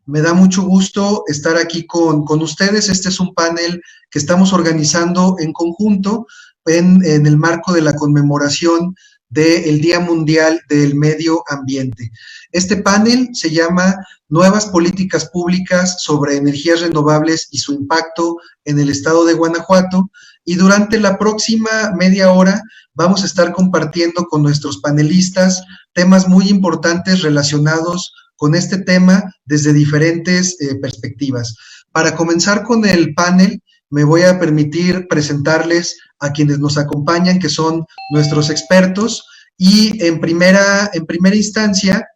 Me da mucho gusto estar aquí con ustedes. Este es un panel que estamos organizando en conjunto en el marco de la conmemoración del Día Mundial del Medio Ambiente. Este panel se llama Nuevas Políticas Públicas sobre Energías Renovables y su impacto en el estado de Guanajuato, y durante la próxima media hora vamos a estar compartiendo con nuestros panelistas temas muy importantes relacionados con este tema desde diferentes perspectivas. Para comenzar con el panel, me voy a permitir presentarles a quienes nos acompañan, que son nuestros expertos, y en primera instancia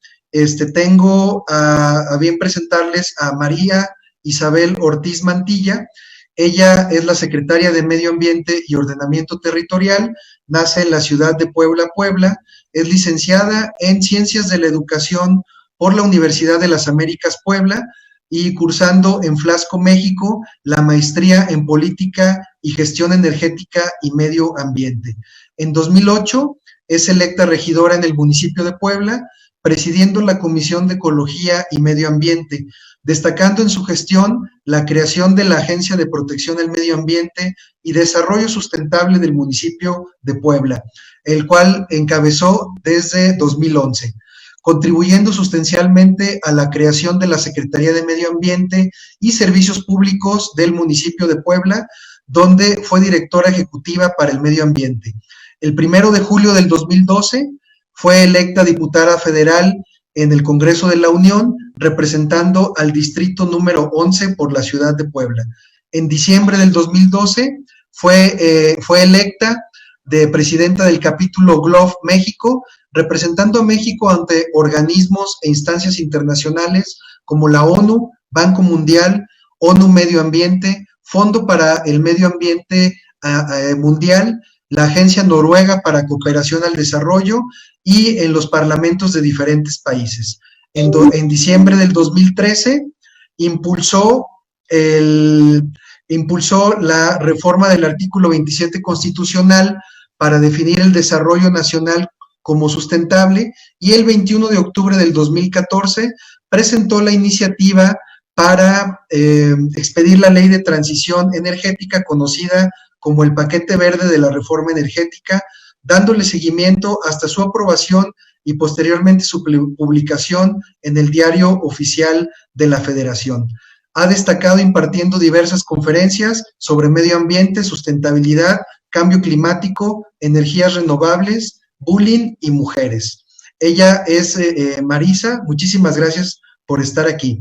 tengo a bien presentarles a María Isabel Ortiz Mantilla. Ella es la secretaria de Medio Ambiente y Ordenamiento Territorial, nace en la ciudad de Puebla, Puebla, es licenciada en Ciencias de la Educación por la Universidad de las Américas Puebla y cursando en Flasco, México, la maestría en Política y Gestión Energética y Medio Ambiente. En 2008 es electa regidora en el municipio de Puebla, presidiendo la Comisión de Ecología y Medio Ambiente, destacando en su gestión la creación de la Agencia de Protección al Medio Ambiente y Desarrollo Sustentable del municipio de Puebla, el cual encabezó desde 2011, contribuyendo sustancialmente a la creación de la Secretaría de Medio Ambiente y Servicios Públicos del municipio de Puebla, donde fue directora ejecutiva para el medio ambiente. El 1 de julio del 2012 fue electa diputada federal en el Congreso de la Unión, representando al distrito número 11 por la ciudad de Puebla. En diciembre del 2012 fue electa de presidenta del capítulo GLOF México, representando a México ante organismos e instancias internacionales como la ONU, Banco Mundial, ONU Medio Ambiente, Fondo para el Medio Ambiente Mundial, la Agencia Noruega para Cooperación al Desarrollo y en los parlamentos de diferentes países. En diciembre del 2013 impulsó la reforma del artículo 27 constitucional para definir el desarrollo nacional como sustentable, y el 21 de octubre del 2014 presentó la iniciativa para expedir la Ley de Transición Energética, conocida como el Paquete Verde de la Reforma Energética, dándole seguimiento hasta su aprobación y posteriormente su publicación en el Diario Oficial de la Federación. Ha destacado impartiendo diversas conferencias sobre medio ambiente, sustentabilidad, cambio climático, energías renovables, bullying y mujeres. Ella es Marisa, muchísimas gracias por estar aquí.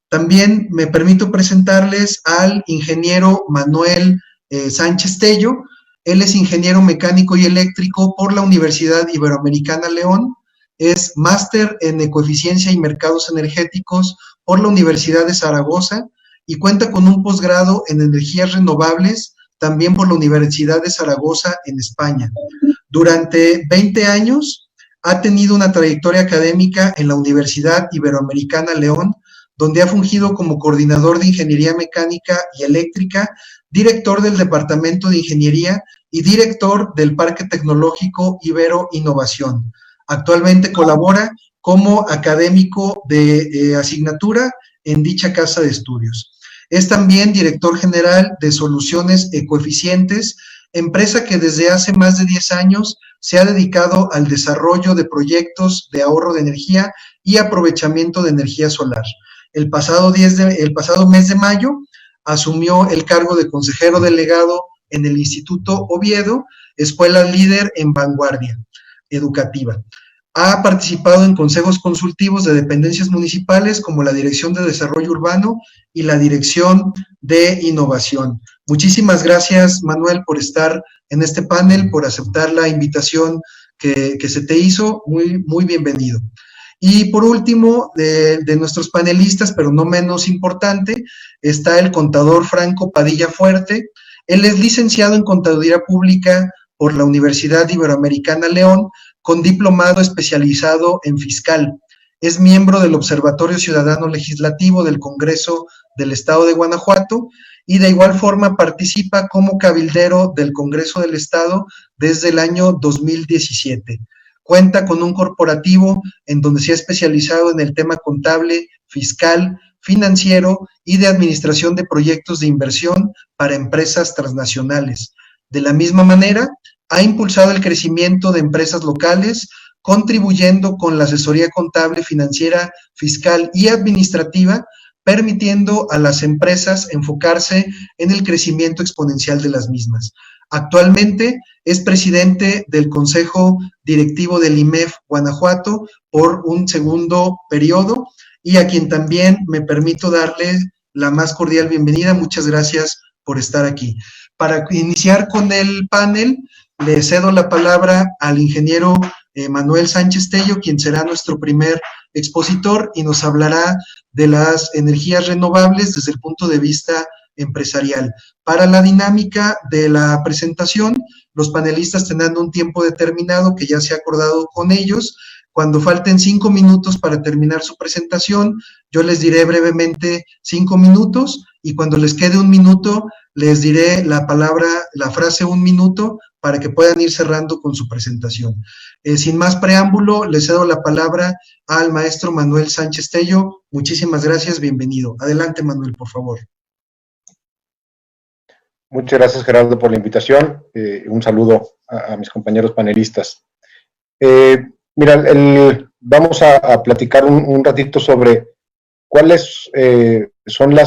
También me permito presentarles al ingeniero Manuel Sánchez Tello. Él es ingeniero mecánico y eléctrico por la Universidad Iberoamericana León, es máster en ecoeficiencia y mercados energéticos por la Universidad de Zaragoza y cuenta con un posgrado en energías renovables también por la Universidad de Zaragoza en España. Durante 20 años ha tenido una trayectoria académica en la Universidad Iberoamericana León, donde ha fungido como coordinador de Ingeniería Mecánica y Eléctrica, director del Departamento de Ingeniería y director del Parque Tecnológico Ibero Innovación. Actualmente colabora como académico de asignatura en dicha casa de estudios. Es también director general de Soluciones Ecoeficientes, empresa que desde hace más de 10 años se ha dedicado al desarrollo de proyectos de ahorro de energía y aprovechamiento de energía solar. El pasado mes de mayo asumió el cargo de consejero delegado en el Instituto Oviedo, escuela líder en vanguardia educativa. Ha participado en consejos consultivos de dependencias municipales como la Dirección de Desarrollo Urbano y la Dirección de Innovación. Muchísimas gracias, Manuel, por estar en este panel, por aceptar la invitación que se te hizo. Muy, muy bienvenido. Y por último, de nuestros panelistas, pero no menos importante, está el contador Franco Padilla Fuerte. Él es licenciado en Contaduría Pública por la Universidad Iberoamericana León, con diplomado especializado en fiscal. Es miembro del Observatorio Ciudadano Legislativo del Congreso del Estado de Guanajuato y de igual forma participa como cabildero del Congreso del Estado desde el año 2017. Cuenta con un corporativo en donde se ha especializado en el tema contable, fiscal, financiero y de administración de proyectos de inversión para empresas transnacionales. De la misma manera, ha impulsado el crecimiento de empresas locales, contribuyendo con la asesoría contable, financiera, fiscal y administrativa, permitiendo a las empresas enfocarse en el crecimiento exponencial de las mismas. Actualmente es presidente del Consejo Directivo del IMEF Guanajuato por un segundo periodo y a quien también me permito darle la más cordial bienvenida. Muchas gracias por estar aquí. Para iniciar con el panel, le cedo la palabra al ingeniero Manuel Sánchez Tello, quien será nuestro primer expositor y nos hablará de las energías renovables desde el punto de vista empresarial. Para la dinámica de la presentación, los panelistas tendrán un tiempo determinado que ya se ha acordado con ellos. Cuando falten 5 minutos para terminar su presentación, yo les diré brevemente 5 minutos y cuando les quede un minuto, les diré la frase 1 minuto para que puedan ir cerrando con su presentación. Sin más preámbulo, le cedo la palabra al maestro Manuel Sánchez Tello. Muchísimas gracias, bienvenido. Adelante, Manuel, por favor. Muchas gracias, Gerardo, por la invitación. Un saludo a mis compañeros panelistas. Mira, vamos a platicar un ratito sobre cuáles son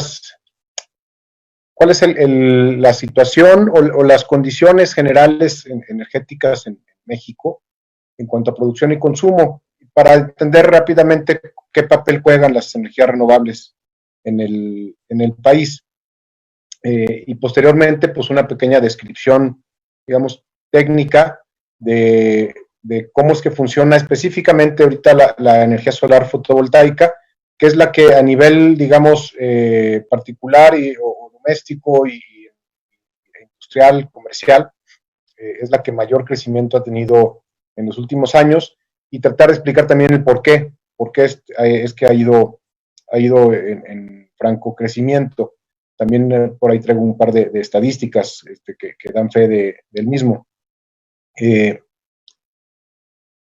cuál es la situación o las condiciones generales energéticas en México en cuanto a producción y consumo, para entender rápidamente qué papel juegan las energías renovables en el país. Y posteriormente, pues una pequeña descripción, digamos, técnica de cómo es que funciona específicamente ahorita la energía solar fotovoltaica, que es la que a nivel, digamos, particular o doméstico y industrial, comercial, es la que mayor crecimiento ha tenido en los últimos años, y tratar de explicar también el por qué es que ha ido en franco crecimiento. También por ahí traigo un par de estadísticas que dan fe del mismo.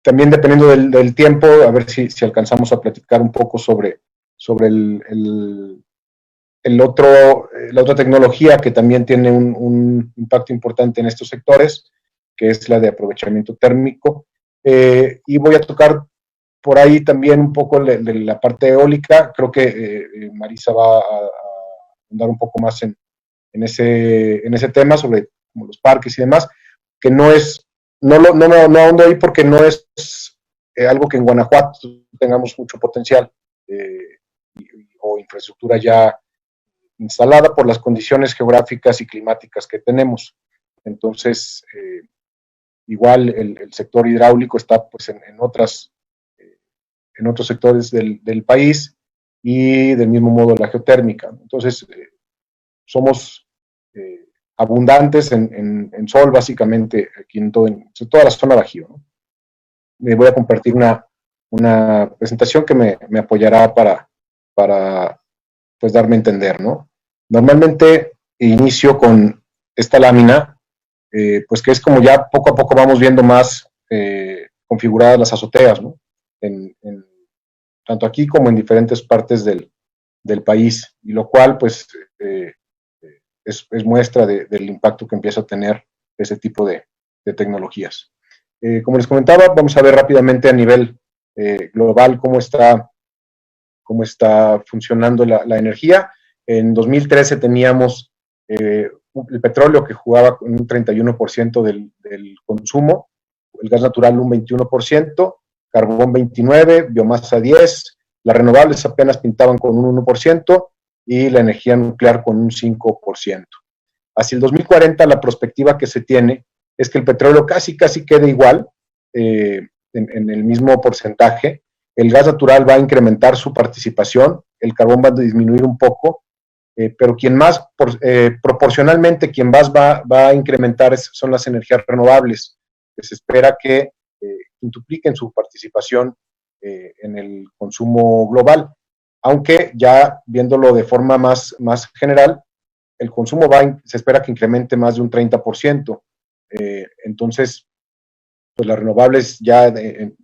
También dependiendo del tiempo, a ver si alcanzamos a platicar un poco sobre la otra tecnología que también tiene un impacto importante en estos sectores, que es la de aprovechamiento térmico. Y voy a tocar por ahí también un poco de la parte eólica. Creo que Marisa va a andar un poco más en ese tema sobre como los parques y demás, que no ahondo ahí porque no es algo que en Guanajuato tengamos mucho potencial o infraestructura ya instalada por las condiciones geográficas y climáticas que tenemos. Entonces, igual el sector hidráulico está pues en otros sectores del país, y del mismo modo la geotérmica. Entonces, somos abundantes en sol, básicamente, aquí en toda la zona bajío, ¿no? Me voy a compartir una presentación que me apoyará para pues darme a entender, ¿no? Normalmente inicio con esta lámina, pues que es como ya poco a poco vamos viendo más configuradas las azoteas, ¿no? Tanto aquí como en diferentes partes del país, y lo cual pues es muestra del impacto que empieza a tener ese tipo de tecnologías. Como les comentaba, vamos a ver rápidamente a nivel global cómo está funcionando la energía. En 2013 teníamos el petróleo, que jugaba con un 31% del consumo, el gas natural un 21%, carbón 29%, biomasa 10%, las renovables apenas pintaban con un 1%, y la energía nuclear con un 5%. Hacia el 2040, la perspectiva que se tiene es que el petróleo casi quede igual, en el mismo porcentaje. El gas natural va a incrementar su participación, el carbón va a disminuir un poco, pero proporcionalmente quien más va a incrementar son las energías renovables, que se espera que quintupliquen su participación en el consumo global, aunque ya viéndolo de forma más general, el consumo se espera que incremente más de un 30%. Entonces, pues las renovables ya, el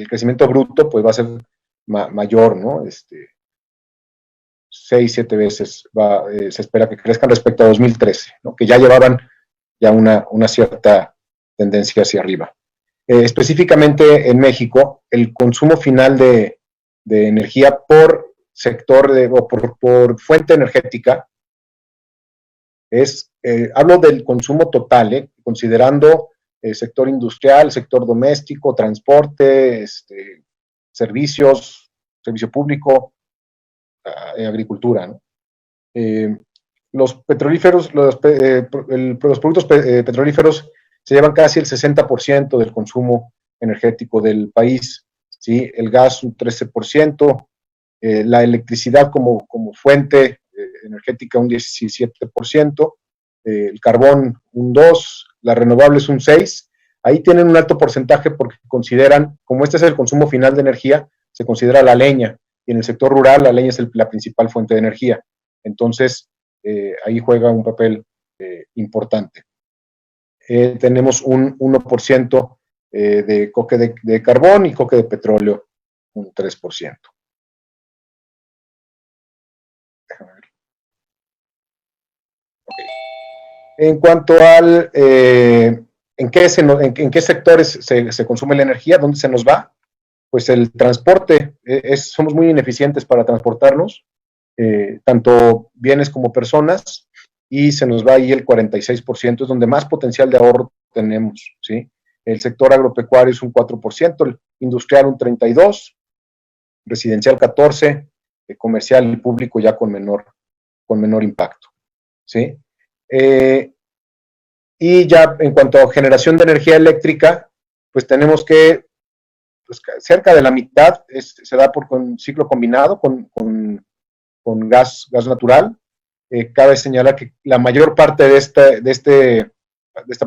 crecimiento bruto pues va a ser mayor, ¿no? 6, 7 veces se espera que crezcan respecto a 2013, ¿no? Que ya llevaban ya una cierta tendencia hacia arriba. Específicamente en México, el consumo final de energía por sector o por fuente energética hablo del consumo total, considerando sector industrial, sector doméstico, transporte, servicios, servicio público, agricultura, ¿no? Los petrolíferos, los productos petrolíferos se llevan casi el 60% del consumo energético del país, ¿sí? El gas un 13%, la electricidad como fuente energética un 17%, el carbón un 2%, las renovables un 6%. Ahí tienen un alto porcentaje porque consideran, como este es el consumo final de energía, se considera la leña, y en el sector rural la leña es la principal fuente de energía. Entonces, ahí juega un papel importante. Tenemos un 1% de coque de carbón y coque de petróleo, un 3%. Déjame ver. Okay. En cuanto al ¿en qué sectores se consume la energía? ¿Dónde se nos va? Pues el transporte, somos muy ineficientes para transportarnos, tanto bienes como personas, y se nos va ahí el 46%, es donde más potencial de ahorro tenemos, ¿sí? El sector agropecuario es un 4%, el industrial un 32%, residencial 14%, comercial y público ya con menor impacto, ¿sí? Y ya en cuanto a generación de energía eléctrica, pues tenemos que, pues cerca de la mitad se da por ciclo combinado con gas natural. Cabe señalar que la mayor parte de esta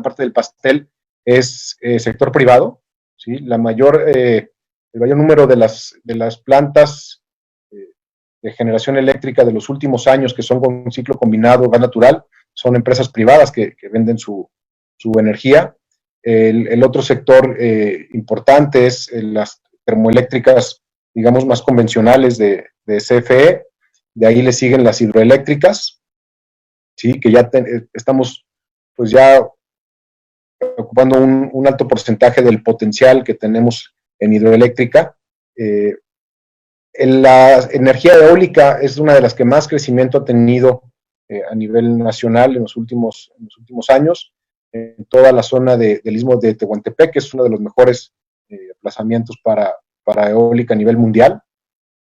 parte del pastel es sector privado, ¿sí? El mayor número de las plantas de generación eléctrica de los últimos años que son con ciclo combinado gas natural son empresas privadas que venden su energía. El otro sector importante es las termoeléctricas, digamos, más convencionales de CFE. De ahí le siguen las hidroeléctricas, ¿sí? Que ya estamos pues ya ocupando un alto porcentaje del potencial que tenemos en hidroeléctrica. La energía eólica es una de las que más crecimiento ha tenido a nivel nacional en los últimos años, en toda la zona del istmo de Tehuantepec, que es uno de los mejores emplazamientos para eólica a nivel mundial,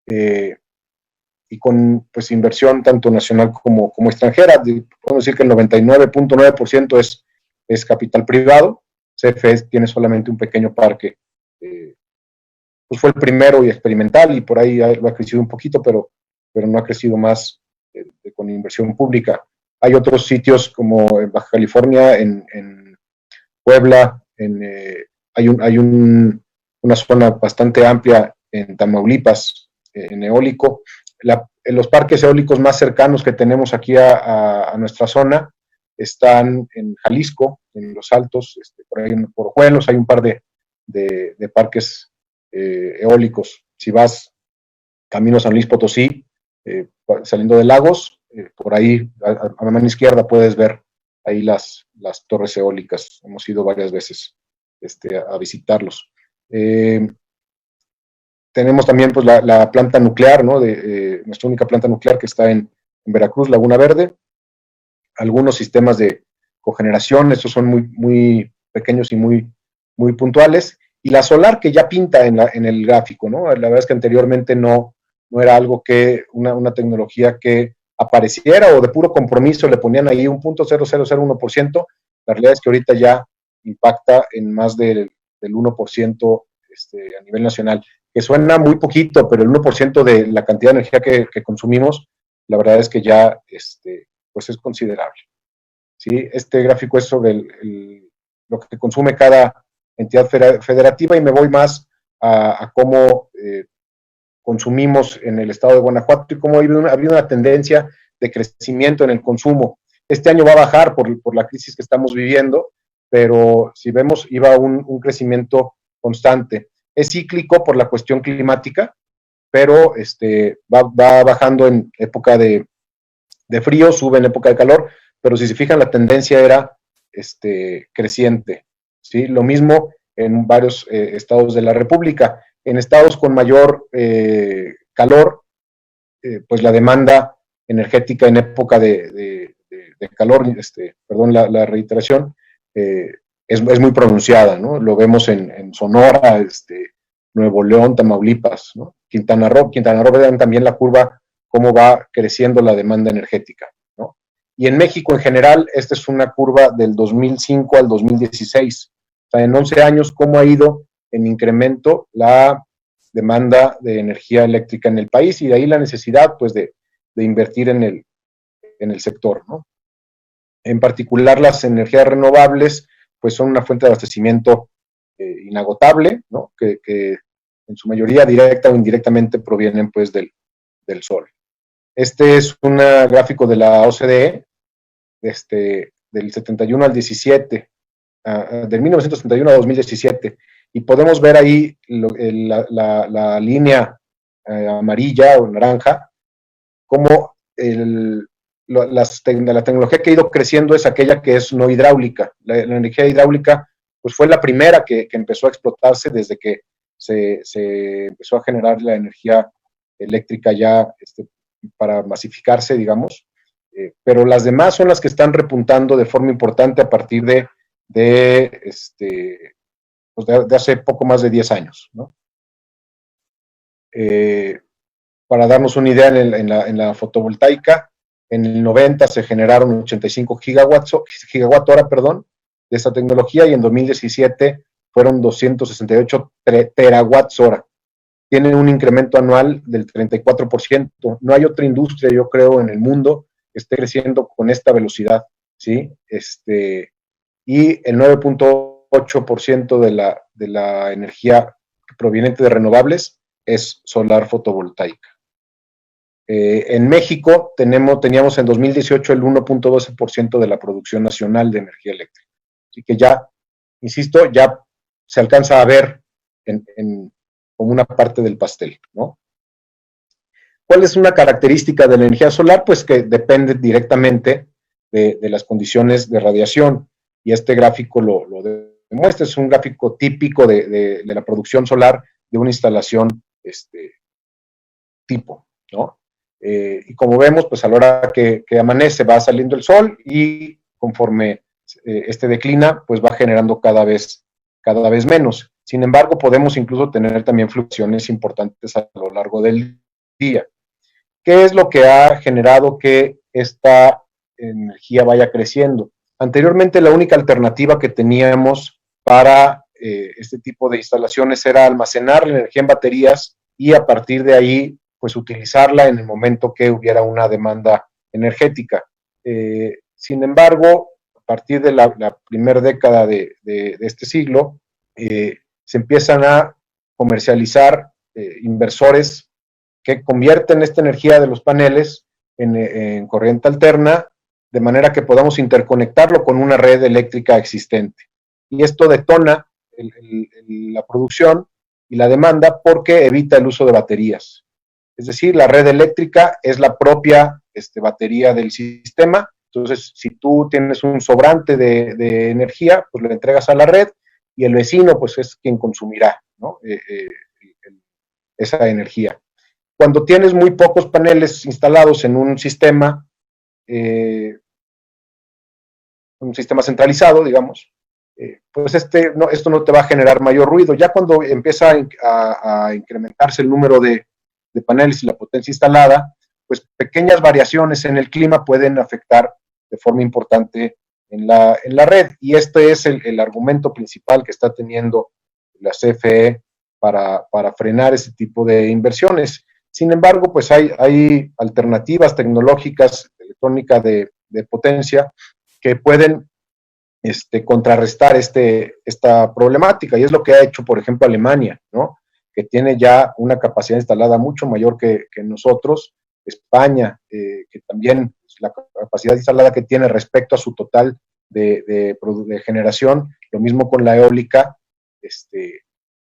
y con pues inversión tanto nacional como extranjera. Podemos decir que el 99.9% es capital privado. CFE tiene solamente un pequeño parque, pues fue el primero y experimental, y por ahí lo ha crecido un poquito, pero no ha crecido más con inversión pública. Hay otros sitios como en Baja California, en Puebla, hay una zona bastante amplia en Tamaulipas, en eólico. Los parques eólicos más cercanos que tenemos aquí a nuestra zona están en Jalisco, en Los Altos, por ahí por Juelos hay un par de parques eólicos. Si vas camino a San Luis Potosí, saliendo de Lagos, por ahí a la mano izquierda puedes ver ahí las torres eólicas. Hemos ido varias veces a visitarlos. Tenemos también pues la planta nuclear, ¿no? Nuestra única planta nuclear que está en Veracruz, Laguna Verde. Algunos sistemas de cogeneración, estos son muy, muy pequeños y muy, muy puntuales. Y la solar que ya pinta en el gráfico, ¿no? La verdad es que anteriormente no era algo que, una tecnología que apareciera o de puro compromiso le ponían ahí un 0.0001%. La realidad es que ahorita ya impacta en más del 1% a nivel nacional, que suena muy poquito, pero el 1% de la cantidad de energía que consumimos, la verdad es que ya pues es considerable, ¿sí? Este gráfico es sobre lo que consume cada entidad federativa, y me voy más a cómo consumimos en el estado de Guanajuato y cómo ha habido una tendencia de crecimiento en el consumo. Este año va a bajar por la crisis que estamos viviendo, pero si vemos, iba un crecimiento constante. Es cíclico por la cuestión climática, pero va bajando en época de frío, sube en época de calor, pero si se fijan la tendencia era creciente, ¿sí? Lo mismo en varios estados de la República. En estados con mayor calor, pues la demanda energética en época de calor, perdón la reiteración, es muy pronunciada, ¿no? Lo vemos en Sonora, Nuevo León, Tamaulipas, ¿no? Quintana Roo, vean también la curva, cómo va creciendo la demanda energética, ¿no? Y en México en general, esta es una curva del 2005 al 2016. O sea, en 11 años, cómo ha ido en incremento la demanda de energía eléctrica en el país y de ahí la necesidad, pues, de invertir en el sector, ¿no? En particular, las energías renovables, pues, son una fuente de abastecimiento inagotable, ¿no? Que en su mayoría directa o indirectamente provienen, pues, del sol. Este es un gráfico de la OCDE, del 71 al 17, del 1971 a 2017, y podemos ver ahí la línea amarilla o naranja, como la tecnología que ha ido creciendo es aquella que es no hidráulica. La energía hidráulica, pues, fue la primera que empezó a explotarse desde que se empezó a generar la energía eléctrica ya para masificarse, digamos, pero las demás son las que están repuntando de forma importante a partir de hace poco más de 10 años, ¿no? Para darnos una idea, en la fotovoltaica, en el 90 se generaron 85 gigawatt hora, perdón, de esta tecnología, y en 2017 fueron 268 terawatts hora. Tienen un incremento anual del 34%. No hay otra industria, yo creo, en el mundo que esté creciendo con esta velocidad, ¿sí? Y el 9.8% de la energía proveniente de renovables es solar fotovoltaica. En México teníamos en 2018 el 1.12% de la producción nacional de energía eléctrica. Así que ya, insisto, ya se alcanza a ver como una parte del pastel, ¿no? ¿Cuál es una característica de la energía solar? Pues que depende directamente de las condiciones de radiación, y este gráfico lo demuestra. Es un gráfico típico de la producción solar de una instalación tipo, ¿no? Y como vemos, pues a la hora que amanece va saliendo el sol, y conforme declina, pues va generando cada vez menos. Sin embargo, podemos incluso tener también fluctuaciones importantes a lo largo del día. ¿Qué es lo que ha generado que esta energía vaya creciendo? Anteriormente, la única alternativa que teníamos para este tipo de instalaciones era almacenar la energía en baterías y a partir de ahí, pues, utilizarla en el momento que hubiera una demanda energética. Sin embargo, a partir de la primera década de este siglo, se empiezan a comercializar inversores que convierten esta energía de los paneles en corriente alterna, de manera que podamos interconectarlo con una red eléctrica existente. Y esto detona la producción y la demanda porque evita el uso de baterías. Es decir, la red eléctrica es la propia batería del sistema. Entonces, si tú tienes un sobrante de energía, pues lo entregas a la red, y el vecino, pues, es quien consumirá, ¿no? Esa energía. Cuando tienes muy pocos paneles instalados en un sistema centralizado, digamos, pues esto no te va a generar mayor ruido. Ya cuando empieza a incrementarse el número de paneles y la potencia instalada, pues pequeñas variaciones en el clima pueden afectar de forma importante en la red. Y este es el argumento principal que está teniendo la CFE para frenar ese tipo de inversiones. Sin embargo, pues hay alternativas tecnológicas, electrónica de potencia, que pueden contrarrestar esta problemática, y es lo que ha hecho, por ejemplo, Alemania, ¿no? Que tiene ya una capacidad instalada mucho mayor que nosotros. España, que también la capacidad instalada que tiene respecto a su total de generación, lo mismo con la eólica,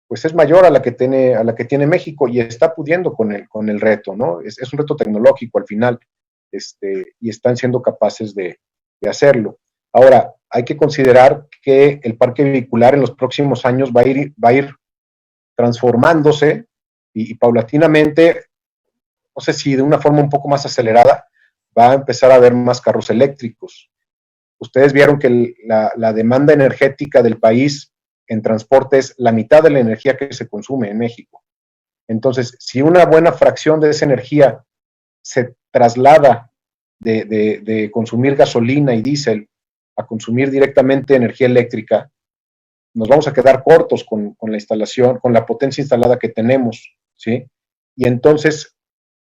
pues es mayor a la que tiene México, y está pudiendo con el reto, ¿no? Es un reto tecnológico al final, y están siendo capaces de hacerlo. Ahora, hay que considerar que el parque vehicular en los próximos años va a ir transformándose y paulatinamente, no sé si de una forma un poco más acelerada, va a empezar a haber más carros eléctricos. Ustedes vieron que la demanda energética del país en transporte es la mitad de la energía que se consume en México. Entonces, si una buena fracción de esa energía se traslada de consumir gasolina y diésel a consumir directamente energía eléctrica, nos vamos a quedar cortos con la instalación, con la potencia instalada que tenemos, ¿sí? Y entonces,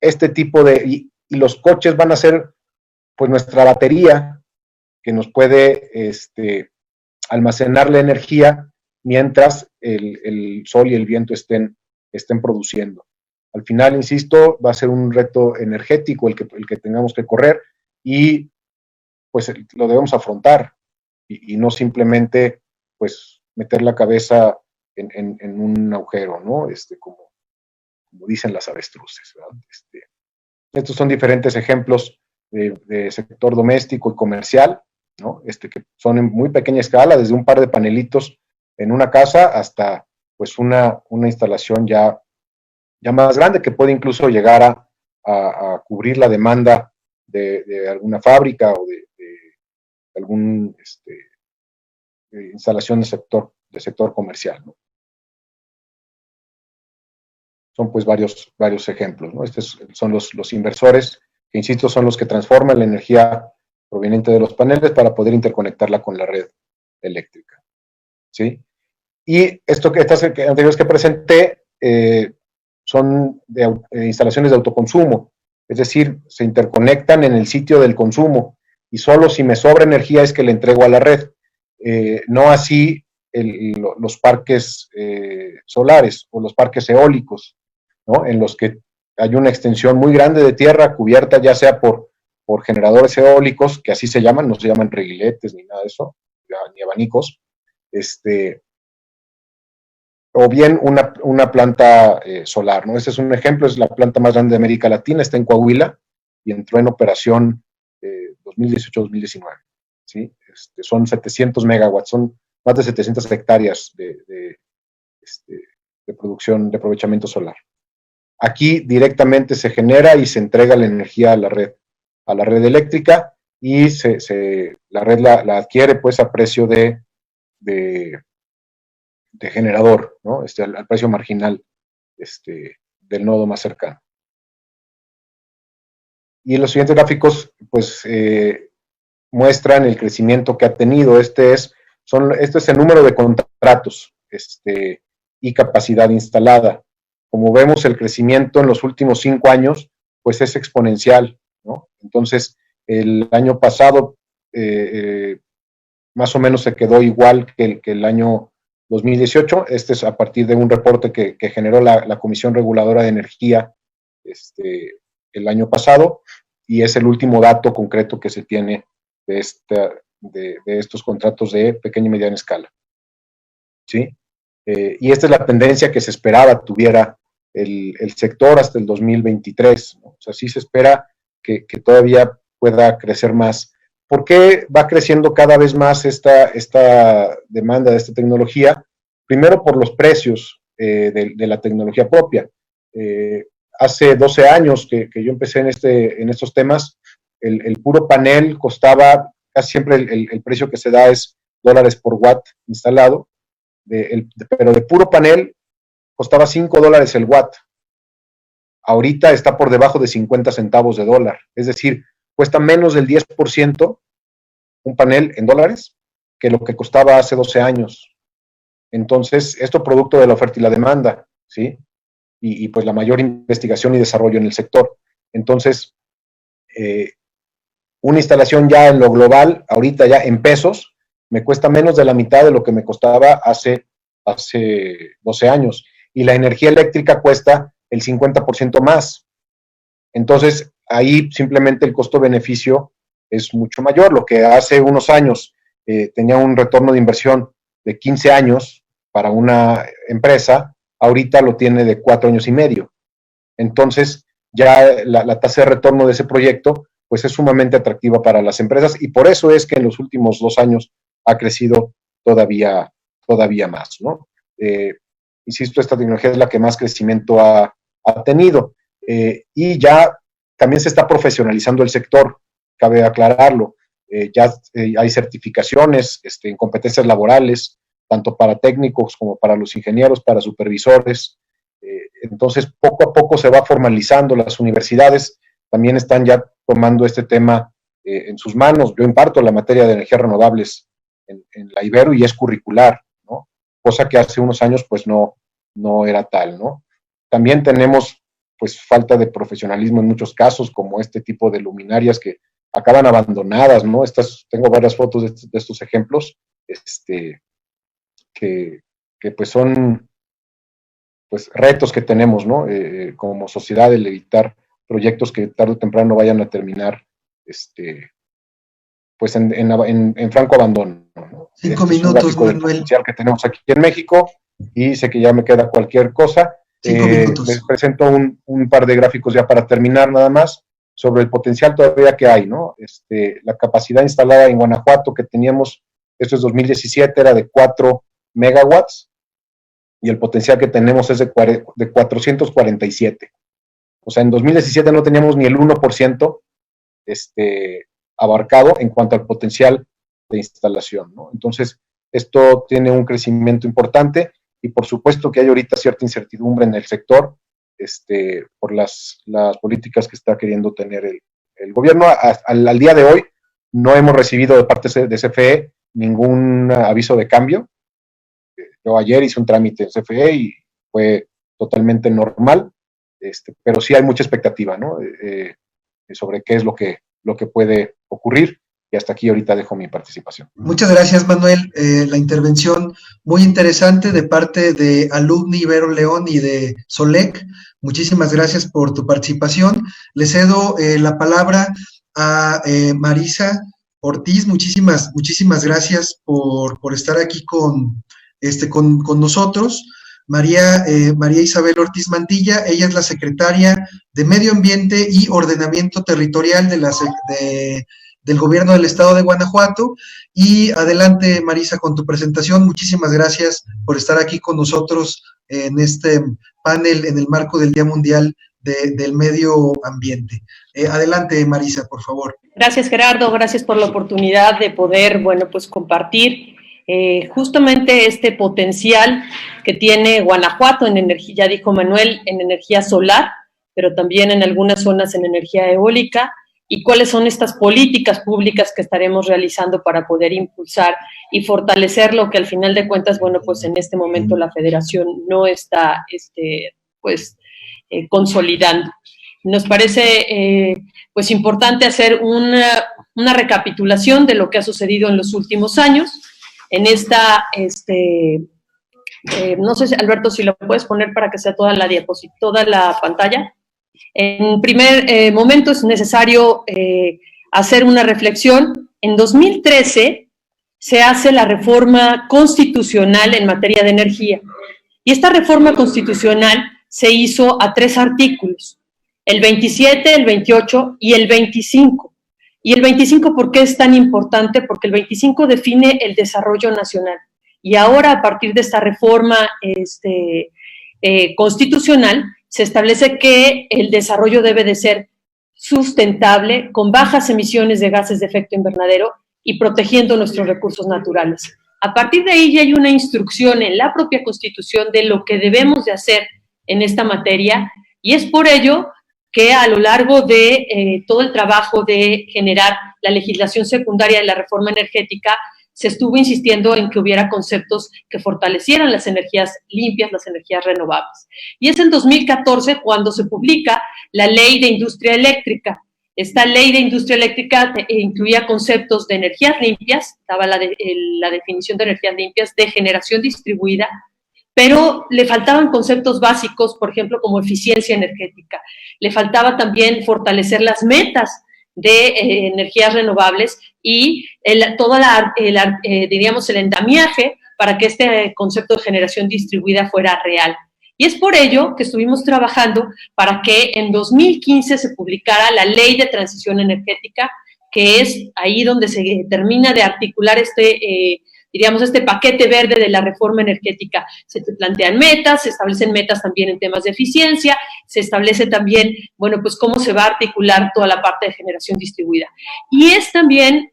este tipo y los coches van a ser, pues, nuestra batería, que nos puede almacenar la energía mientras el sol y el viento estén produciendo. Al final, insisto, va a ser un reto energético el que tengamos que correr, y pues lo debemos afrontar, y no simplemente pues meter la cabeza en un agujero, ¿no? Como dicen las avestruces, ¿verdad? Estos son diferentes ejemplos de sector doméstico y comercial, ¿no? Que son en muy pequeña escala, desde un par de panelitos en una casa hasta pues una instalación ya más grande, que puede incluso llegar a cubrir la demanda de alguna fábrica o de algún instalación de sector comercial, ¿no? Son pues varios ejemplos, ¿no? Estos son los inversores, que insisto, son los que transforman la energía proveniente de los paneles para poder interconectarla con la red eléctrica, ¿sí? Y estas anteriores que presenté son de instalaciones de autoconsumo, es decir, se interconectan en el sitio del consumo, y solo si me sobra energía es que le entrego a la red. No así los parques solares o los parques eólicos, ¿no? En los que hay una extensión muy grande de tierra cubierta ya sea por generadores eólicos, que así se llaman, no se llaman reguiletes ni nada de eso, ni abanicos, o bien una planta solar, ¿no? Este es un ejemplo, es la planta más grande de América Latina, está en Coahuila y entró en operación 2018-2019, ¿sí? Son 700 megawatts, son más de 700 hectáreas de producción, de aprovechamiento solar. Aquí directamente se genera y se entrega la energía a la red eléctrica, y la red la adquiere pues a precio de generador, ¿no? Al precio marginal del nodo más cercano. Y en los siguientes gráficos pues muestran el crecimiento que ha tenido. Este es el número de contratos y capacidad instalada. Como vemos, el crecimiento en los últimos 5 años pues es exponencial, ¿no? Entonces, el año pasado más o menos se quedó igual que el año 2018. Este es a partir de un reporte que generó la Comisión Reguladora de Energía el año pasado, y es el último dato concreto que se tiene de estos contratos de pequeña y mediana escala, ¿sí? Y esta es la tendencia que se esperaba tuviera el sector hasta el 2023, ¿no? O sea, sí se espera que todavía pueda crecer más. ¿Por qué va creciendo cada vez más esta demanda de esta tecnología? Primero, por los precios de la tecnología propia. Hace 12 años que yo empecé en estos temas, el puro panel costaba, casi siempre el precio que se da es $, por watt instalado, pero de puro panel costaba $5 el watt. Ahorita está por debajo de 50 centavos de dólar, es decir, cuesta menos del 10% un panel en dólares que lo que costaba hace 12 años. Entonces, esto producto de la oferta y la demanda, ¿sí? Y pues la mayor investigación y desarrollo en el sector. Entonces, una instalación ya en lo global, ahorita ya en pesos, me cuesta menos de la mitad de lo que me costaba hace 12 años. Y la energía eléctrica cuesta el 50% más. Entonces, ahí simplemente el costo-beneficio es mucho mayor. Lo que hace unos años tenía un retorno de inversión de 15 años, para una empresa, ahorita lo tiene de 4 años y medio. Entonces, ya la tasa de retorno de ese proyecto, pues es sumamente atractiva para las empresas, y por eso es que en los últimos 2 años ha crecido todavía más, ¿no? Insisto, esta tecnología es la que más crecimiento ha tenido, y ya también se está profesionalizando el sector, cabe aclararlo. Ya hay certificaciones en competencias laborales, tanto para técnicos como para los ingenieros, para supervisores. Entonces, poco a poco se va formalizando. Las universidades también están ya tomando este tema en sus manos. Yo imparto la materia de energías renovables en la Ibero y es curricular, ¿no? Cosa que hace unos años pues no era tal, ¿no? También tenemos pues falta de profesionalismo en muchos casos, como este tipo de luminarias que acaban abandonadas, ¿no? Tengo varias fotos de estos ejemplos, que pues son pues retos que tenemos, ¿no? Como sociedad, el evitar proyectos que tarde o temprano vayan a terminar pues en franco abandono, ¿no? 5 minutos, Manuel. Que tenemos aquí en México, y sé que ya me queda cualquier cosa. 5 minutos. Les presento un par de gráficos ya para terminar nada más, sobre el potencial todavía que hay, ¿no? La capacidad instalada en Guanajuato que teníamos, esto es 2017, era de 4 megawatts, y el potencial que tenemos es de 447. O sea, en 2017 no teníamos ni el 1% abarcado en cuanto al potencial de instalación, ¿no? Entonces, esto tiene un crecimiento importante, y por supuesto que hay ahorita cierta incertidumbre en el sector, por las políticas que está queriendo tener el gobierno. Al día de hoy no hemos recibido de parte de CFE ningún aviso de cambio. Yo ayer hice un trámite en CFE y fue totalmente normal, pero sí hay mucha expectativa, ¿no? Sobre qué es lo que puede ocurrir, y hasta aquí ahorita dejo mi participación. Muchas gracias, Manuel. La intervención muy interesante de parte de Alumni Ibero León y de Solec. Muchísimas gracias por tu participación. Le cedo la palabra a Marisa Ortiz. Muchísimas gracias por estar aquí con nosotros. María Isabel Ortiz Mantilla, ella es la secretaria de Medio Ambiente y Ordenamiento Territorial del Gobierno del Estado de Guanajuato. Y adelante, Marisa, con tu presentación. Muchísimas gracias por estar aquí con nosotros en este panel en el marco del Día Mundial del Medio Ambiente. Adelante, Marisa, por favor. Gracias, Gerardo. Gracias por la oportunidad de poder, pues compartir justamente este potencial que tiene Guanajuato en energía, ya dijo Manuel, en energía solar, pero también en algunas zonas en energía eólica, y cuáles son estas políticas públicas que estaremos realizando para poder impulsar y fortalecer lo que al final de cuentas, pues en este momento la Federación no está consolidando. Nos parece pues importante hacer una recapitulación de lo que ha sucedido en los últimos años. En esta, no sé, Alberto, si lo puedes poner para que sea toda la diapositiva, toda la pantalla. En primer momento es necesario hacer una reflexión. En 2013 se hace la reforma constitucional en materia de energía, y esta reforma constitucional se hizo a 3 artículos, el 27, el 28 y el 25. Y el 25, ¿por qué es tan importante? Porque el 25 define el desarrollo nacional. Y ahora, a partir de esta reforma constitucional, se establece que el desarrollo debe de ser sustentable, con bajas emisiones de gases de efecto invernadero y protegiendo nuestros recursos naturales. A partir de ahí ya hay una instrucción en la propia Constitución de lo que debemos de hacer en esta materia, y es por ello que a lo largo de todo el trabajo de generar la legislación secundaria de la reforma energética, se estuvo insistiendo en que hubiera conceptos que fortalecieran las energías limpias, las energías renovables. Y es en 2014 cuando se publica la Ley de Industria Eléctrica. Esta Ley de Industria Eléctrica incluía conceptos de energías limpias, daba la definición de energías limpias, de generación distribuida, pero le faltaban conceptos básicos, por ejemplo, como eficiencia energética. Le faltaba también fortalecer las metas de energías renovables y diríamos el andamiaje para que este concepto de generación distribuida fuera real. Y es por ello que estuvimos trabajando para que en 2015 se publicara la Ley de Transición Energética, que es ahí donde se termina de articular este paquete verde de la reforma energética. Se plantean metas, se establecen metas también en temas de eficiencia, se establece también, bueno, pues cómo se va a articular toda la parte de generación distribuida. Y es también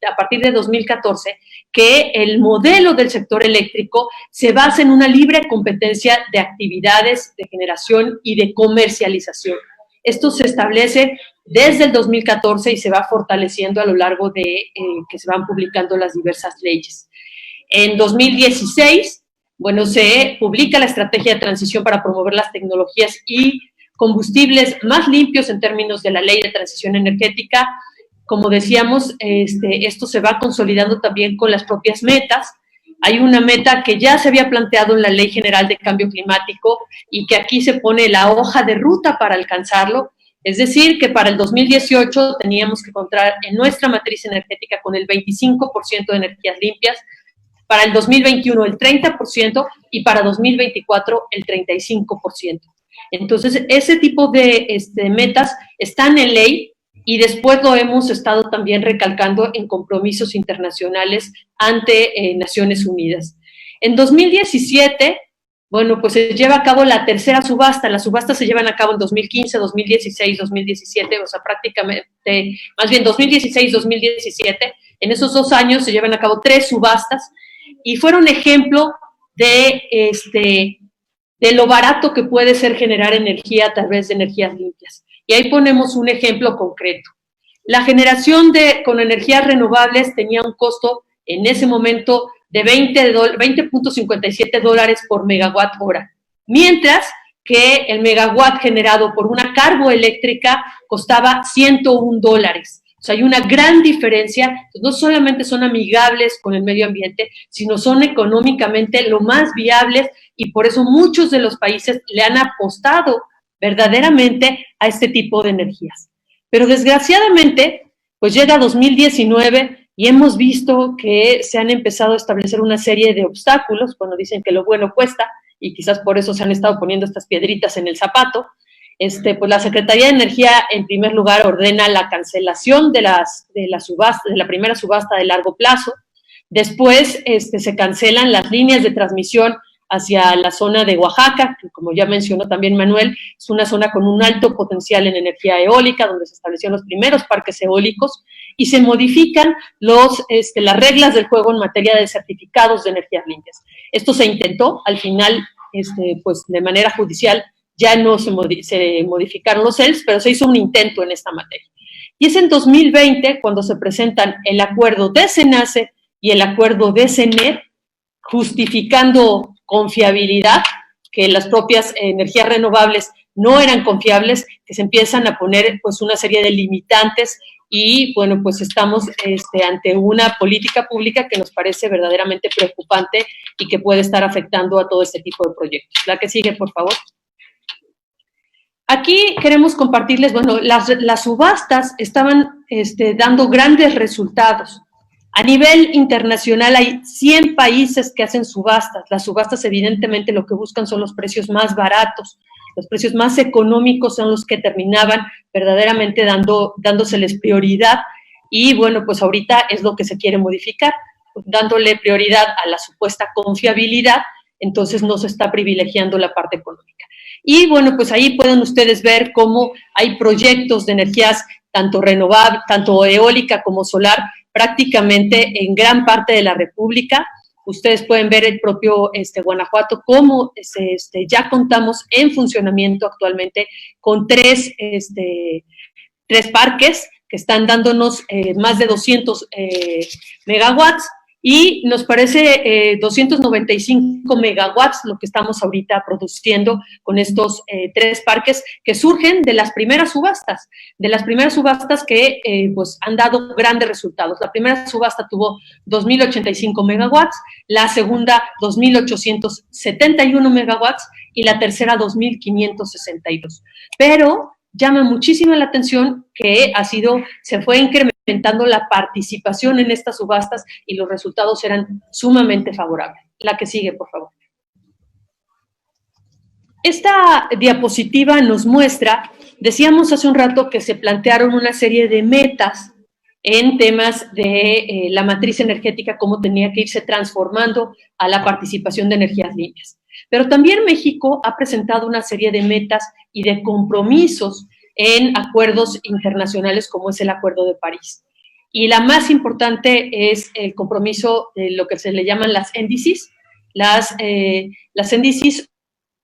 a partir de 2014, que el modelo del sector eléctrico se basa en una libre competencia de actividades de generación y de comercialización. Esto se establece desde el 2014 y se va fortaleciendo a lo largo de que se van publicando las diversas leyes. En 2016, bueno, se publica la estrategia de transición para promover las tecnologías y combustibles más limpios en términos de la Ley de Transición Energética. Como decíamos, esto se va consolidando también con las propias metas. Hay una meta que ya se había planteado en la Ley General de Cambio Climático y que aquí se pone la hoja de ruta para alcanzarlo. Es decir, que para el 2018 teníamos que contar en nuestra matriz energética con el 25% de energías limpias, para el 2021 el 30% y para 2024 el 35%. Entonces, ese tipo de metas están en ley y después lo hemos estado también recalcando en compromisos internacionales ante Naciones Unidas. En 2017, bueno, pues se lleva a cabo la tercera subasta. Las subastas se llevan a cabo en 2015, 2016, 2017, o sea, prácticamente, más bien 2016, 2017. En esos 2 años se llevan a cabo 3 subastas y fueron ejemplo de lo barato que puede ser generar energía a través de energías limpias. Y ahí ponemos un ejemplo concreto. La generación con energías renovables tenía un costo en ese momento de $20.57 por megawatt hora, mientras que el megawatt generado por una carboeléctrica costaba $101. O sea, hay una gran diferencia. No solamente son amigables con el medio ambiente, sino son económicamente lo más viables y por eso muchos de los países le han apostado verdaderamente a este tipo de energías. Pero desgraciadamente, pues llega 2019 y hemos visto que se han empezado a establecer una serie de obstáculos. Bueno, dicen que lo bueno cuesta y quizás por eso se han estado poniendo estas piedritas en el zapato. Pues la Secretaría de Energía, en primer lugar, ordena la cancelación de la primera subasta de largo plazo. Después se cancelan las líneas de transmisión hacia la zona de Oaxaca, que como ya mencionó también Manuel, es una zona con un alto potencial en energía eólica, donde se establecieron los primeros parques eólicos, y se modifican las reglas del juego en materia de certificados de energías limpias. Esto se intentó, al final, pues de manera judicial, ya no se modificaron los CELS, pero se hizo un intento en esta materia. Y es en 2020 cuando se presentan el acuerdo de SENACE y el acuerdo de CENER, justificando confiabilidad, que las propias energías renovables no eran confiables, que se empiezan a poner pues una serie de limitantes y bueno, pues estamos ante una política pública que nos parece verdaderamente preocupante y que puede estar afectando a todo este tipo de proyectos. La que sigue, por favor. Aquí queremos compartirles, bueno, las subastas estaban dando grandes resultados. A nivel internacional hay 100 países que hacen subastas. Las subastas evidentemente lo que buscan son los precios más baratos, los precios más económicos son los que terminaban verdaderamente dándoseles prioridad y bueno, pues ahorita es lo que se quiere modificar, dándole prioridad a la supuesta confiabilidad, entonces no se está privilegiando la parte económica. Y bueno, pues ahí pueden ustedes ver cómo hay proyectos de energías tanto renovables, tanto eólica como solar, prácticamente en gran parte de la República. Ustedes pueden ver el propio Guanajuato, cómo ya contamos en funcionamiento actualmente con tres parques que están dándonos más de 200 megawatts y nos parece 295 megawatts lo que estamos ahorita produciendo con estos 3 parques que surgen de las primeras subastas que pues han dado grandes resultados. La primera subasta tuvo 2.085 megawatts, la segunda 2.871 megawatts y la tercera 2.562. Pero llama muchísimo la atención que se fue incrementando incrementando la participación en estas subastas y los resultados eran sumamente favorables. La que sigue, por favor. Esta diapositiva nos muestra, decíamos hace un rato que se plantearon una serie de metas en temas de la matriz energética, cómo tenía que irse transformando a la participación de energías limpias. Pero también México ha presentado una serie de metas y de compromisos en acuerdos internacionales como es el Acuerdo de París. Y la más importante es el compromiso de lo que se le llaman las NDCs. Las NDCs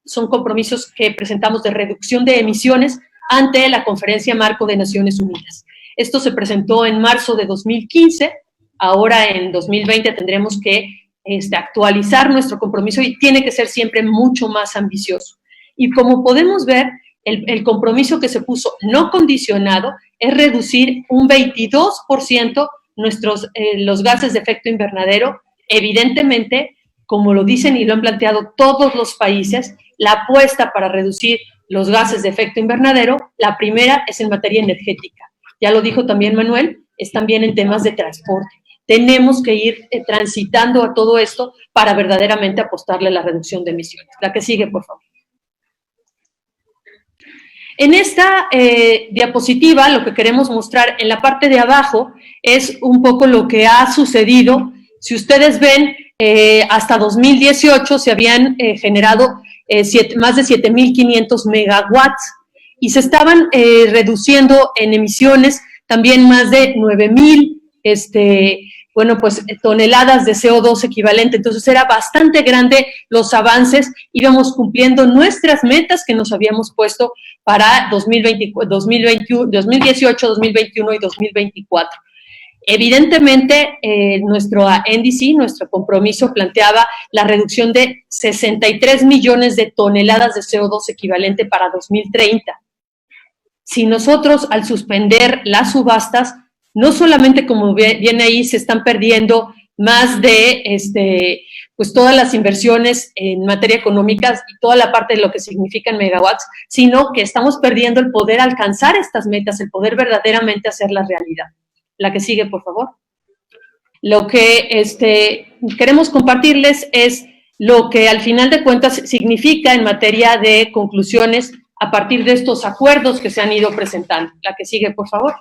son compromisos que presentamos de reducción de emisiones ante la Conferencia Marco de Naciones Unidas. Esto se presentó en marzo de 2015, ahora en 2020 tendremos que actualizar nuestro compromiso y tiene que ser siempre mucho más ambicioso. Y como podemos ver, el compromiso que se puso no condicionado es reducir un 22% los gases de efecto invernadero. Evidentemente, como lo dicen y lo han planteado todos los países, la apuesta para reducir los gases de efecto invernadero, la primera es en materia energética. Ya lo dijo también Manuel, es también en temas de transporte. Tenemos que ir transitando a todo esto para verdaderamente apostarle a la reducción de emisiones. La que sigue, por favor. En esta diapositiva, lo que queremos mostrar en la parte de abajo es un poco lo que ha sucedido. Si ustedes ven, hasta 2018 se habían generado más de 7.500 megawatts y se estaban reduciendo en emisiones también más de 9.000 toneladas de CO2 equivalente. Entonces era bastante grande los avances, íbamos cumpliendo nuestras metas que nos habíamos puesto para 2018, 2021 y 2024. Evidentemente, nuestro NDC, nuestro compromiso, planteaba la reducción de 63 millones de toneladas de CO2 equivalente para 2030. Si nosotros, al suspender las subastas, no solamente, como viene ahí, se están perdiendo más de pues todas las inversiones en materia económica y toda la parte de lo que significan megawatts, sino que estamos perdiendo el poder alcanzar estas metas, el poder verdaderamente hacerlas realidad. La que sigue, por favor. Lo que queremos compartirles es lo que al final de cuentas significa en materia de conclusiones a partir de estos acuerdos que se han ido presentando. La que sigue, por favor.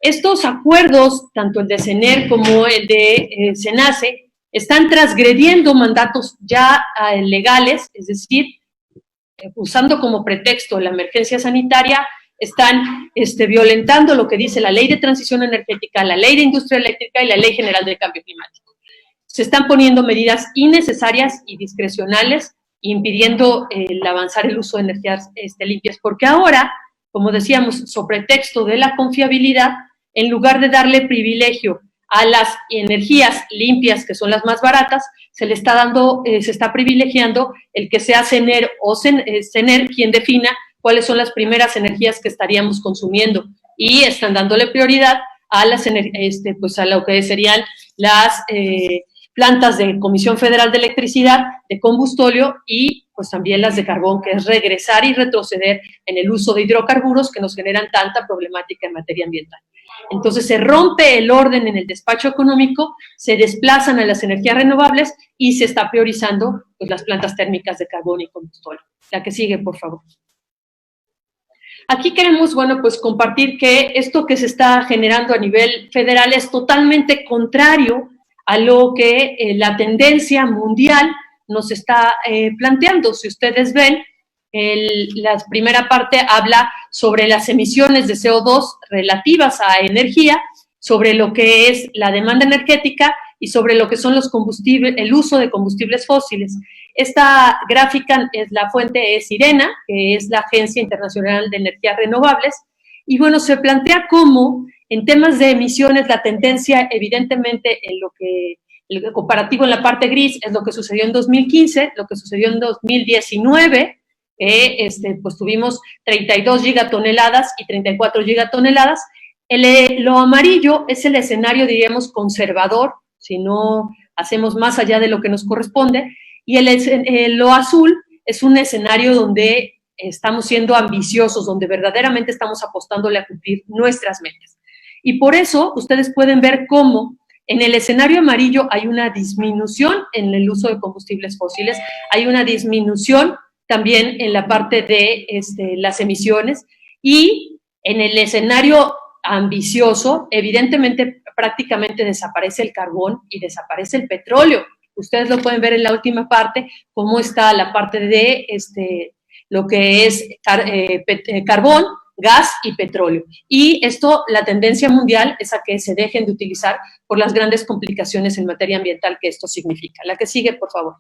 Estos acuerdos, tanto el de CENER como el de SENACE, están transgrediendo mandatos ya legales, es decir, usando como pretexto la emergencia sanitaria, están violentando lo que dice la Ley de Transición Energética, la Ley de Industria Eléctrica y la Ley General del Cambio Climático. Se están poniendo medidas innecesarias y discrecionales, impidiendo el avanzar el uso de energías limpias, porque ahora, como decíamos, sobre pretexto de la confiabilidad, en lugar de darle privilegio a las energías limpias, que son las más baratas, se está privilegiando el que sea CENER o CENER quien defina cuáles son las primeras energías que estaríamos consumiendo, y están dándole prioridad a a lo que serían las plantas de Comisión Federal de Electricidad, de combustóleo y pues también las de carbón, que es regresar y retroceder en el uso de hidrocarburos que nos generan tanta problemática en materia ambiental. Entonces se rompe el orden en el despacho económico, se desplazan a las energías renovables y se está priorizando pues, las plantas térmicas de carbón y combustóleo. La que sigue, por favor. Aquí queremos, pues compartir que esto que se está generando a nivel federal es totalmente contrario a lo que la tendencia mundial nos está planteando. Si ustedes ven, la primera parte habla sobre las emisiones de CO2 relativas a energía, sobre lo que es la demanda energética y sobre lo que son los combustibles, el uso de combustibles fósiles. Esta gráfica, la fuente es IRENA, que es la Agencia Internacional de Energías Renovables, y se plantea cómo en temas de emisiones la tendencia, evidentemente, el comparativo en la parte gris es lo que sucedió en 2015, lo que sucedió en 2019, pues tuvimos 32 gigatoneladas y 34 gigatoneladas. Lo amarillo es el escenario, diríamos, conservador, si no hacemos más allá de lo que nos corresponde, y lo azul es un escenario donde estamos siendo ambiciosos, donde verdaderamente estamos apostándole a cumplir nuestras metas. Y por eso ustedes pueden ver cómo en el escenario amarillo hay una disminución en el uso de combustibles fósiles, hay una disminución también en la parte de las emisiones, y en el escenario ambicioso, evidentemente prácticamente desaparece el carbón y desaparece el petróleo. Ustedes lo pueden ver en la última parte, cómo está la parte de lo que es carbón, gas y petróleo. Y esto, la tendencia mundial es a que se dejen de utilizar por las grandes complicaciones en materia ambiental que esto significa. La que sigue, por favor.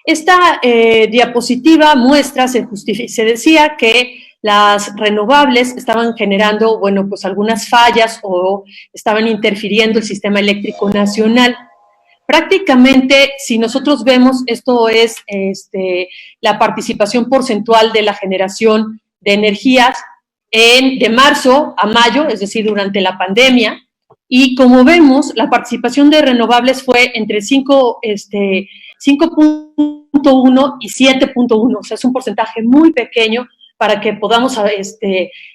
Esta diapositiva muestra, se decía que las renovables estaban generando, bueno, pues algunas fallas o estaban interfiriendo el sistema eléctrico nacional. Prácticamente, si nosotros vemos, esto es la participación porcentual de la generación de energías de marzo a mayo, es decir, durante la pandemia, y como vemos, la participación de renovables fue entre 5.1 y 7.1, o sea, es un porcentaje muy pequeño para que podamos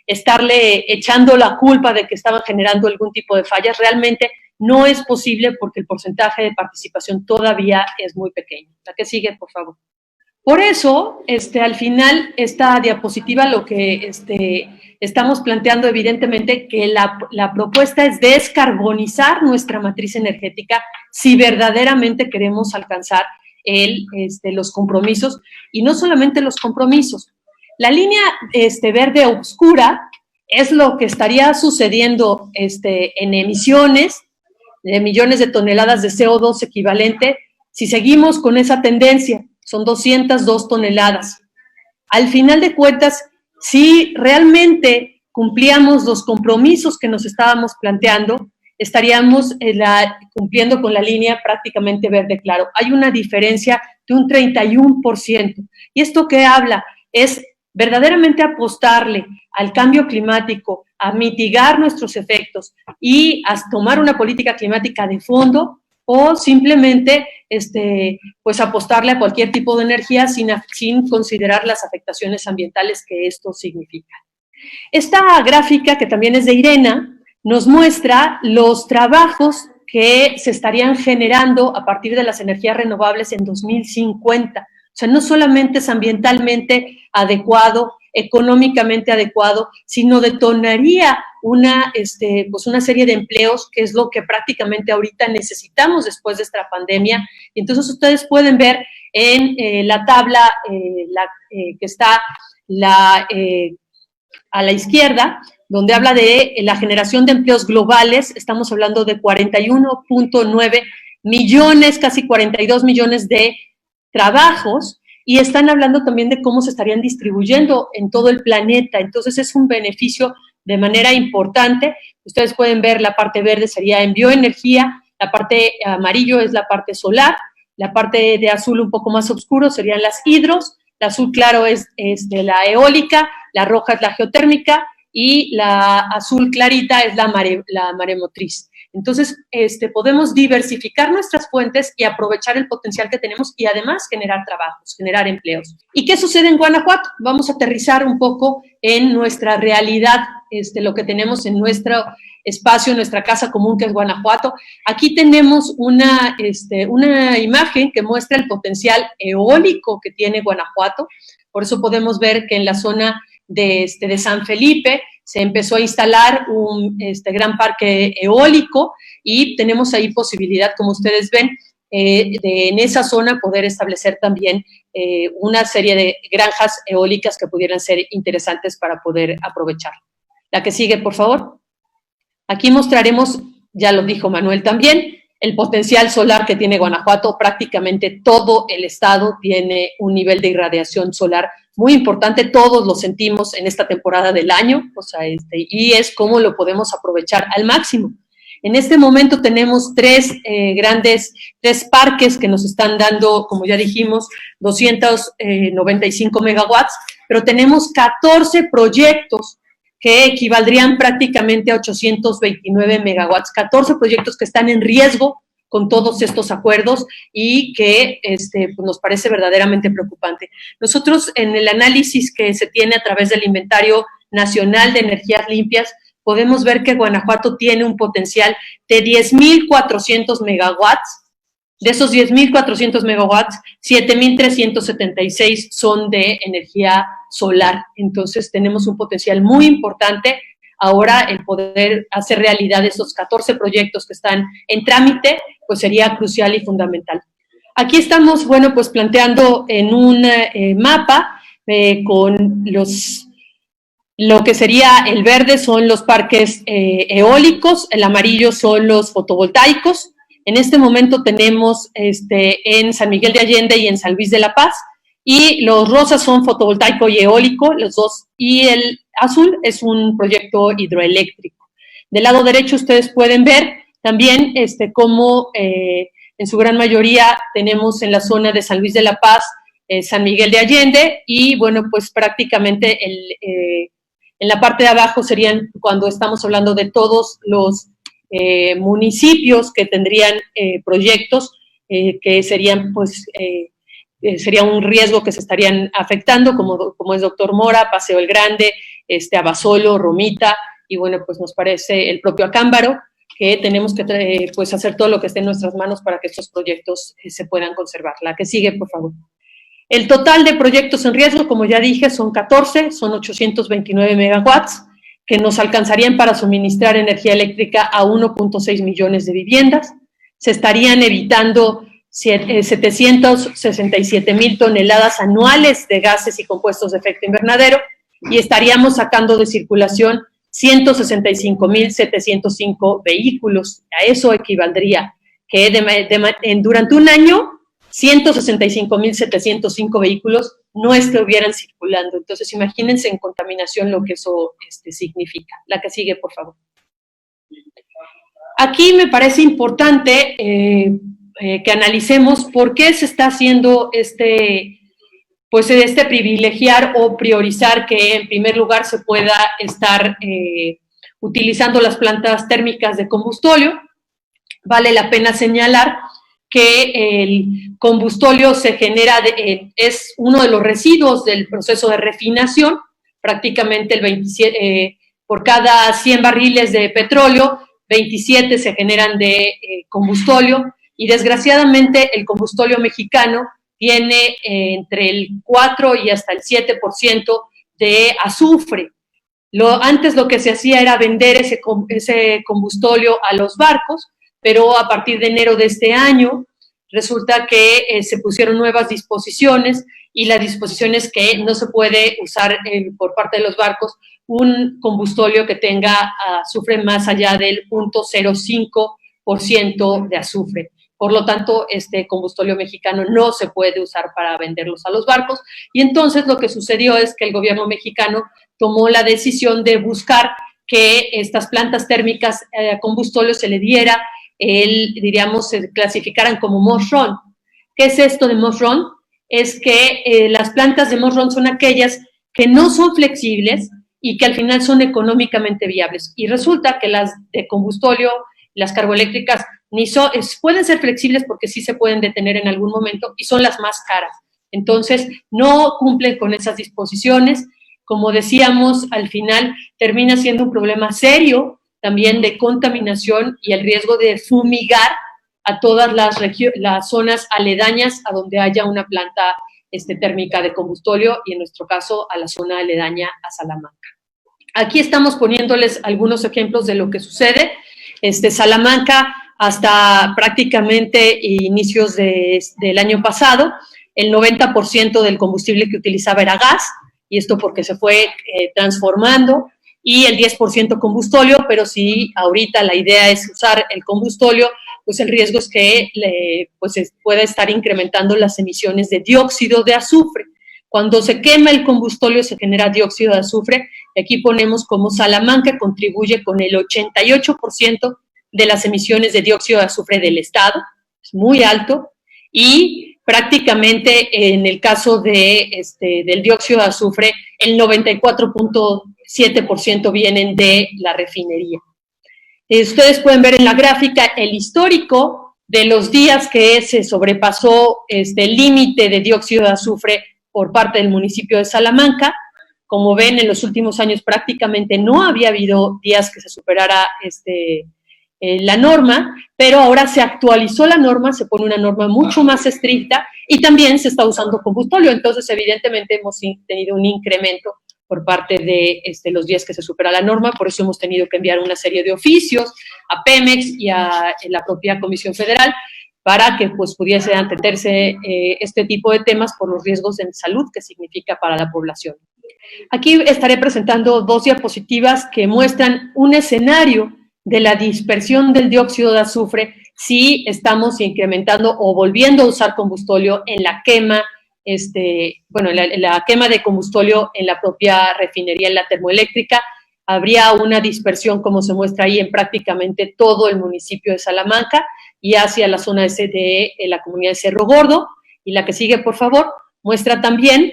estarle echando la culpa de que estaban generando algún tipo de fallas. Realmente no es posible porque el porcentaje de participación todavía es muy pequeño. La que sigue, por favor. Por eso, al final, esta diapositiva lo que estamos planteando evidentemente que la propuesta es descarbonizar nuestra matriz energética si verdaderamente queremos alcanzar los compromisos, y no solamente los compromisos. La línea verde oscura es lo que estaría sucediendo en emisiones de millones de toneladas de CO2 equivalente si seguimos con esa tendencia. Son 202 toneladas. Al final de cuentas, si realmente cumplíamos los compromisos que nos estábamos planteando, estaríamos cumpliendo con la línea prácticamente verde claro. Hay una diferencia de un 31%. ¿Y esto qué habla? Es verdaderamente apostarle al cambio climático, a mitigar nuestros efectos y a tomar una política climática de fondo, o simplemente pues apostarle a cualquier tipo de energía sin considerar las afectaciones ambientales que esto significa. Esta gráfica, que también es de IRENA, nos muestra los trabajos que se estarían generando a partir de las energías renovables en 2050. O sea, no solamente es ambientalmente adecuado, económicamente adecuado, sino detonaría pues una serie de empleos, que es lo que prácticamente ahorita necesitamos después de esta pandemia. Y entonces ustedes pueden ver en la tabla que está a la izquierda, donde habla de la generación de empleos globales. Estamos hablando de 41.9 millones, casi 42 millones de trabajos, y están hablando también de cómo se estarían distribuyendo en todo el planeta. Entonces es un beneficio de manera importante. Ustedes pueden ver la parte verde sería en bioenergía, la parte amarillo es la parte solar, la parte de azul un poco más oscuro serían las hidros, la azul claro es de la eólica, la roja es la geotérmica y la azul clarita es la maremotriz. Entonces, podemos diversificar nuestras fuentes y aprovechar el potencial que tenemos y además generar trabajos, generar empleos. ¿Y qué sucede en Guanajuato? Vamos a aterrizar un poco en nuestra realidad, lo que tenemos en nuestro espacio, nuestra casa común, que es Guanajuato. Aquí tenemos una imagen que muestra el potencial eólico que tiene Guanajuato. Por eso podemos ver que en la zona de San Felipe se empezó a instalar un gran parque eólico, y tenemos ahí posibilidad, como ustedes ven, en esa zona poder establecer también una serie de granjas eólicas que pudieran ser interesantes para poder aprovechar. La que sigue, por favor. Aquí mostraremos, ya lo dijo Manuel también, el potencial solar que tiene Guanajuato. Prácticamente todo el estado tiene un nivel de irradiación solar muy importante, todos lo sentimos en esta temporada del año, o sea, y es cómo lo podemos aprovechar al máximo. En este momento tenemos tres parques que nos están dando, como ya dijimos, 295 megawatts, pero tenemos 14 proyectos que equivaldrían prácticamente a 829 megawatts, 14 proyectos que están en riesgo con todos estos acuerdos y que pues nos parece verdaderamente preocupante. Nosotros, en el análisis que se tiene a través del Inventario Nacional de Energías Limpias, podemos ver que Guanajuato tiene un potencial de 10.400 megawatts. De esos 10.400 megawatts, 7.376 son de energía solar. Entonces tenemos un potencial muy importante. Ahora el poder hacer realidad esos 14 proyectos que están en trámite, pues sería crucial y fundamental. Aquí estamos, bueno, pues planteando en un mapa con lo que sería el verde son los parques eólicos, el amarillo son los fotovoltaicos. En este momento tenemos en San Miguel de Allende y en San Luis de la Paz, y los rosas son fotovoltaico y eólico, los dos, y el azul es un proyecto hidroeléctrico. Del lado derecho ustedes pueden ver también cómo en su gran mayoría tenemos en la zona de San Luis de la Paz, San Miguel de Allende, y bueno, pues prácticamente en la parte de abajo serían, cuando estamos hablando de todos los municipios que tendrían proyectos que serían, pues, sería un riesgo que se estarían afectando, como es Doctor Mora, Paseo el Grande, Abasolo, Romita, y bueno, pues nos parece el propio Acámbaro, que tenemos que pues hacer todo lo que esté en nuestras manos para que estos proyectos se puedan conservar. La que sigue, por favor. El total de proyectos en riesgo, como ya dije, son 14, son 829 megawatts, que nos alcanzarían para suministrar energía eléctrica a 1.6 millones de viviendas. Se estarían evitando 767,000 toneladas anuales de gases y compuestos de efecto invernadero, y estaríamos sacando de circulación 165,705 vehículos. A eso equivaldría que durante un año 165,705 vehículos no estuvieran circulando. Entonces, imagínense en contaminación lo que eso significa. La que sigue, por favor. Aquí me parece importante que analicemos por qué se está haciendo privilegiar o priorizar que en primer lugar se pueda estar utilizando las plantas térmicas de combustóleo. Vale la pena señalar que el combustóleo se genera, es uno de los residuos del proceso de refinación. Prácticamente por cada 100 barriles de petróleo, 27 se generan de combustóleo, y desgraciadamente el combustóleo mexicano tiene entre el 4 y hasta el 7% de azufre. Antes lo que se hacía era vender ese combustóleo a los barcos, pero a partir de enero de este año resulta que se pusieron nuevas disposiciones, y las disposiciones que no se puede usar por parte de los barcos un combustóleo que tenga azufre más allá del 0.05% de azufre. Por lo tanto, este combustóleo mexicano no se puede usar para venderlos a los barcos, y entonces lo que sucedió es que el gobierno mexicano tomó la decisión de buscar que estas plantas térmicas a combustóleo se le diera se clasificaran como MOSRON. ¿Qué es esto de MOSRON? Es que las plantas de MOSRON son aquellas que no son flexibles y que al final son económicamente viables. Y resulta que las de combustóleo, las carboeléctricas, pueden ser flexibles porque sí se pueden detener en algún momento, y son las más caras. Entonces, no cumplen con esas disposiciones. Como decíamos, al final termina siendo un problema serio también de contaminación y el riesgo de fumigar a todas las zonas aledañas a donde haya una planta térmica de combustóleo, y en nuestro caso a la zona aledaña a Salamanca. Aquí estamos poniéndoles algunos ejemplos de lo que sucede. Salamanca, hasta prácticamente inicios del año pasado, el 90% del combustible que utilizaba era gas, y esto porque se fue transformando, y el 10% combustóleo, pero si ahorita la idea es usar el combustóleo, pues el riesgo es que se pueda estar incrementando las emisiones de dióxido de azufre. Cuando se quema el combustóleo se genera dióxido de azufre, y aquí ponemos como Salamanca contribuye con el 88% de las emisiones de dióxido de azufre del estado, es muy alto, y prácticamente en el caso del dióxido de azufre, el 94.7% vienen de la refinería. Ustedes pueden ver en la gráfica el histórico de los días que se sobrepasó el límite de dióxido de azufre por parte del municipio de Salamanca. Como ven, en los últimos años prácticamente no había habido días que se superara la norma, pero ahora se actualizó la norma, se pone una norma mucho más estricta y también se está usando combustóleo. Entonces, evidentemente, hemos tenido un incremento por parte de los días que se supera la norma. Por eso hemos tenido que enviar una serie de oficios a Pemex y a la propia Comisión Federal para que pues pudiese atenderse este tipo de temas por los riesgos en salud que significa para la población. Aquí estaré presentando 2 diapositivas que muestran un escenario de la dispersión del dióxido de azufre si estamos incrementando o volviendo a usar combustóleo en la quema, la quema de combustóleo en la propia refinería, en la termoeléctrica. Habría una dispersión, como se muestra ahí, en prácticamente todo el municipio de Salamanca y hacia la zona de la comunidad de Cerro Gordo. Y la que sigue, por favor, muestra también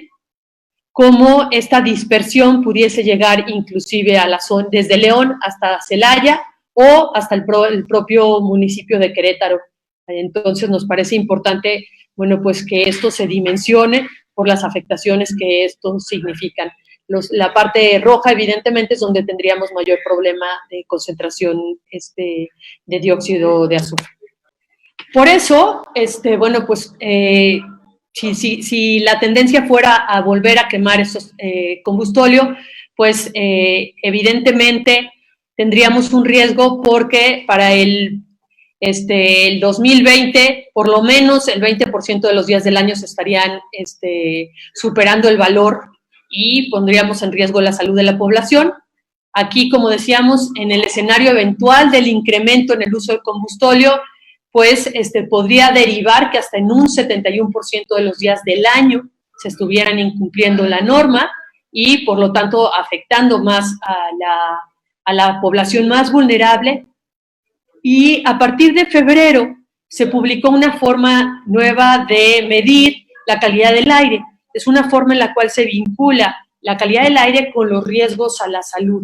cómo esta dispersión pudiese llegar inclusive a la zona, desde León hasta Celaya o hasta el propio municipio de Querétaro. Entonces nos parece importante, bueno, pues que esto se dimensione por las afectaciones que esto significan. La parte roja, evidentemente, es donde tendríamos mayor problema de concentración de dióxido de azufre. Por eso, bueno, pues si la tendencia fuera a volver a quemar esos combustóleo, pues evidentemente tendríamos un riesgo porque para el 2020, por lo menos el 20% de los días del año se estarían superando el valor y pondríamos en riesgo la salud de la población. Aquí, como decíamos, en el escenario eventual del incremento en el uso del combustóleo, pues podría derivar que hasta en un 71% de los días del año se estuvieran incumpliendo la norma y, por lo tanto, afectando más a la población más vulnerable. Y a partir de febrero se publicó una forma nueva de medir la calidad del aire. Es una forma en la cual se vincula la calidad del aire con los riesgos a la salud.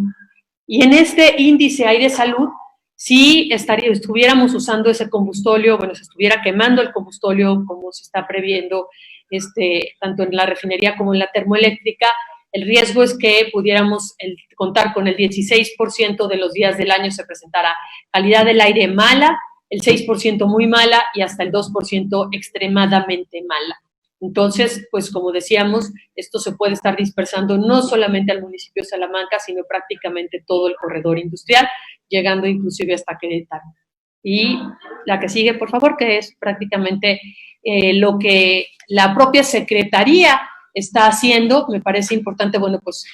Y en este índice aire-salud, si estuviéramos usando ese combustóleo, bueno, se estuviera quemando el combustóleo como se está previendo tanto en la refinería como en la termoeléctrica, el riesgo es que pudiéramos contar con el 16% de los días del año se presentara calidad del aire mala, el 6% muy mala y hasta el 2% extremadamente mala. Entonces, pues como decíamos, esto se puede estar dispersando no solamente al municipio de Salamanca, sino prácticamente todo el corredor industrial, llegando inclusive hasta Querétaro. Y la que sigue, por favor, que es prácticamente lo que la propia Secretaría está haciendo. Me parece importante, bueno, pues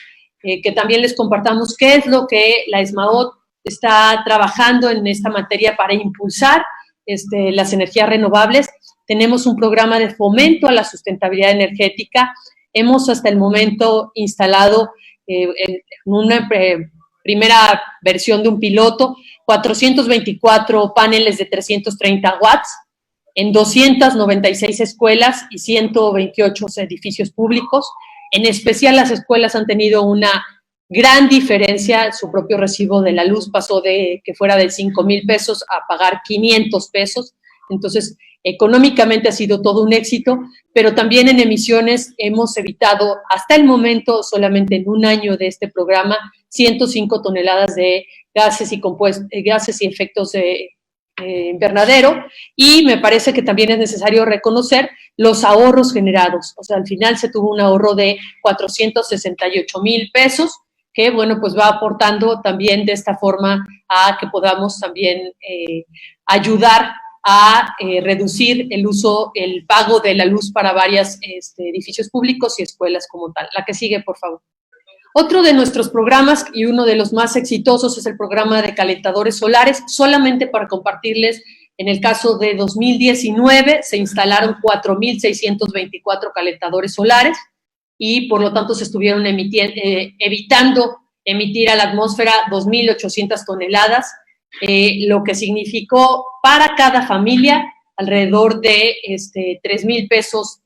que también les compartamos qué es lo que la ESMAOT está trabajando en esta materia para impulsar las energías renovables. Tenemos un programa de fomento a la sustentabilidad energética. Hemos hasta el momento instalado en una primera versión de un piloto 424 paneles de 330 watts en 296 escuelas y 128 edificios públicos. En especial las escuelas han tenido una gran diferencia. Su propio recibo de la luz pasó de que fuera de 5,000 pesos a pagar 500 pesos. Entonces, económicamente ha sido todo un éxito, pero también en emisiones hemos evitado hasta el momento, solamente en un año de este programa, 105 toneladas de gases y efectos de invernadero, y me parece que también es necesario reconocer los ahorros generados. O sea, al final se tuvo un ahorro de 468,000 pesos, que, bueno, pues va aportando también de esta forma a que podamos también ayudar a reducir el pago de la luz para varios edificios públicos y escuelas como tal. La que sigue, por favor. Otro de nuestros programas y uno de los más exitosos es el programa de calentadores solares. Solamente para compartirles, en el caso de 2019 se instalaron 4,624 calentadores solares y por lo tanto se estuvieron evitando emitir a la atmósfera 2,800 toneladas, lo que significó para cada familia alrededor de 3,000 pesos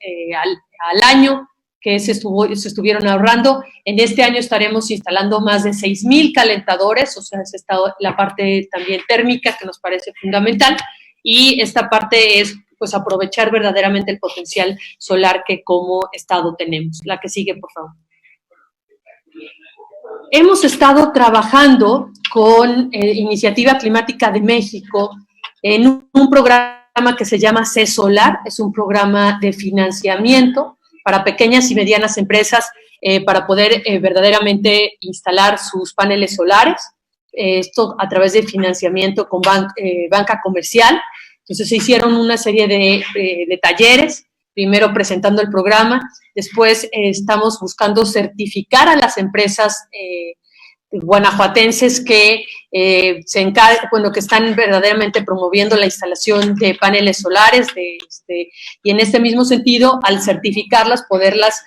al año que se estuvieron ahorrando. En este año estaremos instalando más de 6,000 calentadores, o sea, es la parte también térmica que nos parece fundamental, y esta parte es pues aprovechar verdaderamente el potencial solar que como Estado tenemos. La que sigue, por favor. hemos estado trabajando con Iniciativa Climática de México en un programa que se llama C-Solar, es un programa de financiamiento para pequeñas y medianas empresas para poder verdaderamente instalar sus paneles solares, esto a través de financiamiento con banca comercial. Entonces se hicieron una serie de talleres, primero presentando el programa, después estamos buscando certificar a las empresas guanajuatenses que que están verdaderamente promoviendo la instalación de paneles solares, y en este mismo sentido, al certificarlas, poderlas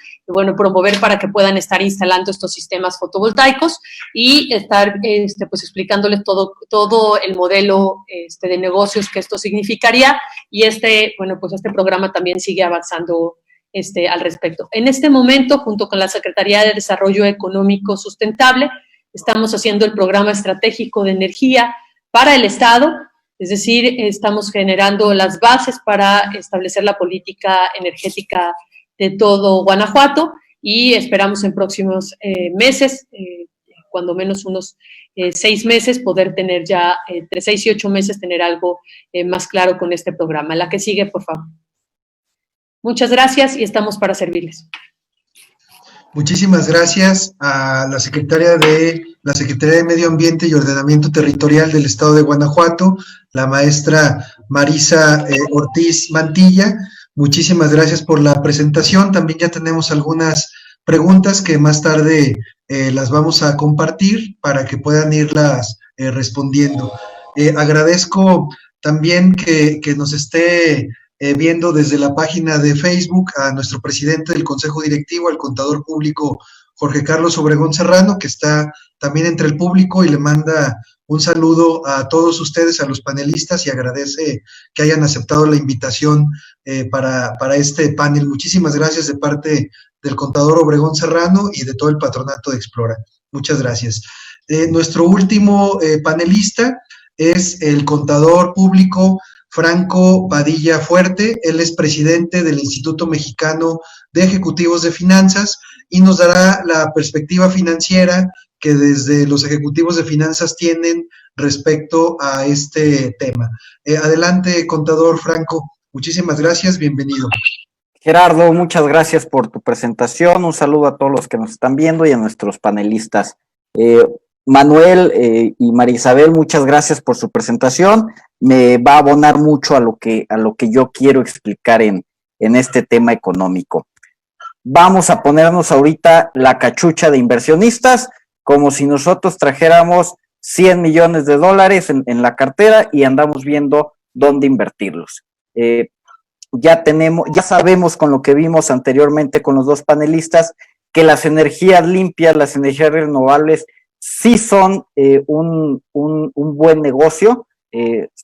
promover para que puedan estar instalando estos sistemas fotovoltaicos y estar pues explicándoles todo el modelo de negocios que esto significaría, y pues este programa también sigue avanzando al respecto. En este momento, junto con la Secretaría de Desarrollo Económico Sustentable, estamos haciendo el programa estratégico de energía para el Estado, es decir, estamos generando las bases para establecer la política energética de todo Guanajuato, y esperamos en próximos meses, cuando menos unos 6 meses, poder tener ya, entre 6 y 8 meses, tener algo más claro con este programa. La que sigue, por favor. Muchas gracias y estamos para servirles. Muchísimas gracias a la Secretaría de Medio Ambiente y Ordenamiento Territorial del Estado de Guanajuato, la maestra Marisa Ortiz Mantilla. Muchísimas gracias por la presentación. También ya tenemos algunas preguntas que más tarde las vamos a compartir para que puedan irlas respondiendo. Agradezco también que nos esté viendo desde la página de Facebook a nuestro presidente del Consejo Directivo, al contador público Jorge Carlos Obregón Serrano, que está también entre el público y le manda un saludo a todos ustedes, a los panelistas, y agradece que hayan aceptado la invitación para este panel. Muchísimas gracias de parte del contador Obregón Serrano y de todo el patronato de Explora. Muchas gracias. Nuestro último panelista es el contador público Franco Padilla Fuerte. Él es presidente del Instituto Mexicano de Ejecutivos de Finanzas y nos dará la perspectiva financiera que desde los ejecutivos de finanzas tienen respecto a este tema. Adelante, contador Franco. Muchísimas gracias, bienvenido. Gerardo, muchas gracias por tu presentación. Un saludo a todos los que nos están viendo y a nuestros panelistas. Manuel y María Isabel, muchas gracias por su presentación. Me va a abonar mucho a lo que yo quiero explicar en este tema económico. Vamos a ponernos ahorita la cachucha de inversionistas, como si nosotros trajéramos 100 millones de dólares en la cartera y andamos viendo dónde invertirlos. Ya sabemos con lo que vimos anteriormente con los dos panelistas que las energías limpias, las energías renovables, sí son un buen negocio,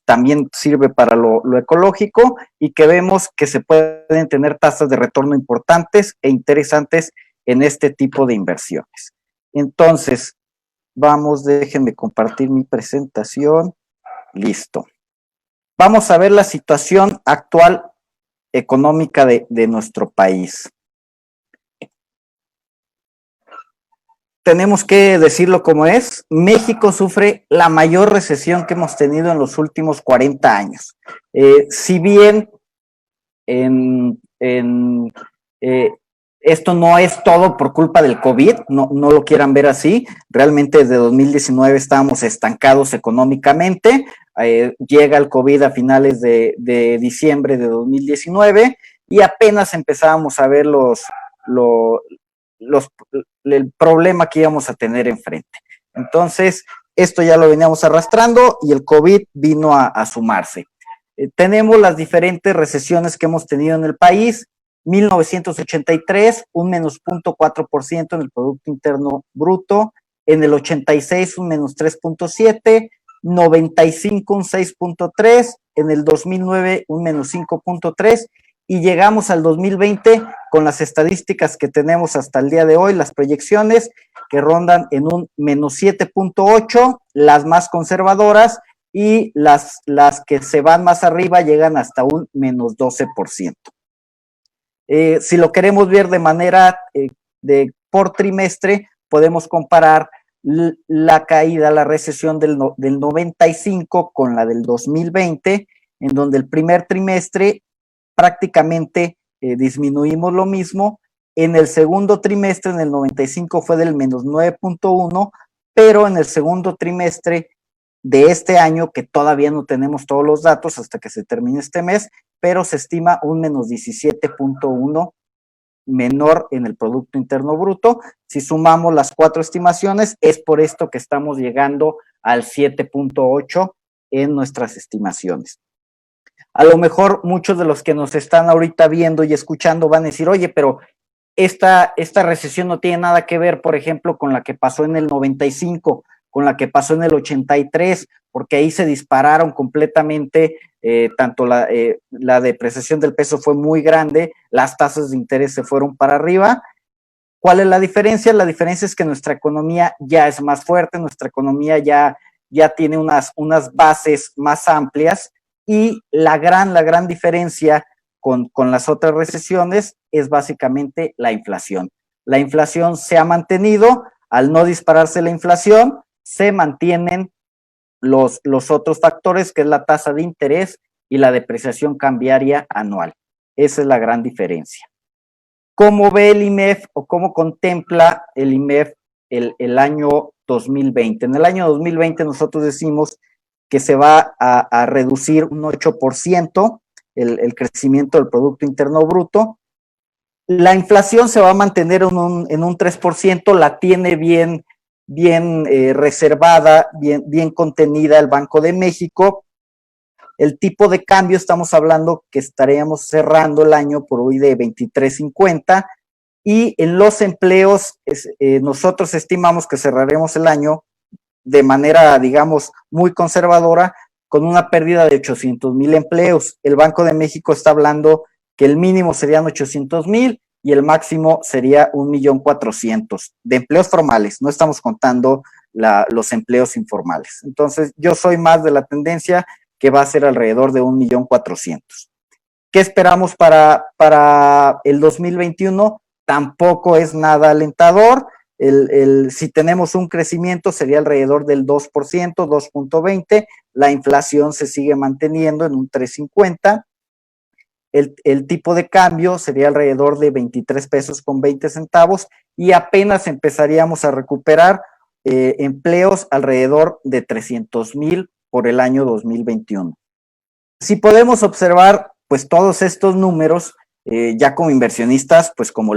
también sirve para lo ecológico, y que vemos que se pueden tener tasas de retorno importantes e interesantes en este tipo de inversiones. Entonces, déjenme compartir mi presentación. Listo. Vamos a ver la situación actual económica de nuestro país. Tenemos que decirlo como es. México sufre la mayor recesión que hemos tenido en los últimos 40 años. Si bien esto no es todo por culpa del COVID, no lo quieran ver así. Realmente desde 2019 estábamos estancados económicamente. Llega el COVID a finales de diciembre de 2019 y apenas empezábamos a ver el problema que íbamos a tener enfrente. Entonces, esto ya lo veníamos arrastrando y el COVID vino a sumarse. Tenemos las diferentes recesiones que hemos tenido en el país. 1983, un menos 0.4% en el Producto Interno Bruto. En el 86, un menos 3.7%. 95, un 6.3%. En el 2009, un menos 5.3%. Y llegamos al 2020 con las estadísticas que tenemos hasta el día de hoy, las proyecciones que rondan en un menos 7.8%, las más conservadoras, y las que se van más arriba llegan hasta un menos 12%. Si lo queremos ver de manera por trimestre, podemos comparar la caída, la recesión del 95 con la del 2020, en donde el primer trimestre prácticamente disminuimos lo mismo. En el segundo trimestre, en el 95, fue del menos 9.1, pero en el segundo trimestre de este año, que todavía no tenemos todos los datos hasta que se termine este mes, pero se estima un menos 17.1 menor en el Producto Interno Bruto. Si sumamos las 4 estimaciones, es por esto que estamos llegando al 7.8 en nuestras estimaciones. A lo mejor muchos de los que nos están ahorita viendo y escuchando van a decir, oye, pero esta recesión no tiene nada que ver, por ejemplo, con la que pasó en el 95, con la que pasó en el 83, porque ahí se dispararon completamente, tanto la depreciación del peso fue muy grande, las tasas de interés se fueron para arriba. ¿Cuál es la diferencia? La diferencia es que nuestra economía ya es más fuerte, nuestra economía ya tiene unas bases más amplias, y la gran diferencia con las otras recesiones es básicamente la inflación. La inflación se ha mantenido, al no dispararse la inflación, se mantienen los otros factores, que es la tasa de interés y la depreciación cambiaria anual. Esa es la gran diferencia. ¿Cómo ve el IMEF o cómo contempla el IMEF el año 2020? En el año 2020 nosotros decimos que se va a reducir un 8% el crecimiento del Producto Interno Bruto. La inflación se va a mantener en un 3%, la tiene bien reservada, bien contenida el Banco de México. El tipo de cambio, estamos hablando que estaríamos cerrando el año por hoy de 23.50, y en los empleos nosotros estimamos que cerraremos el año de manera, digamos, muy conservadora, con una pérdida de 800,000 empleos. El Banco de México está hablando que el mínimo serían 800,000 y el máximo sería 1,400,000 de empleos formales. No estamos contando los empleos informales. Entonces, yo soy más de la tendencia que va a ser alrededor de 1,400,000. ¿Qué esperamos para el 2021? Tampoco es nada alentador. Si tenemos un crecimiento sería alrededor del 2%, 2.20%, la inflación se sigue manteniendo en un 3.50, el tipo de cambio sería alrededor de 23 pesos con 20 centavos, y apenas empezaríamos a recuperar empleos alrededor de 300,000 por el año 2021. Si podemos observar pues todos estos números, ya como inversionistas, pues como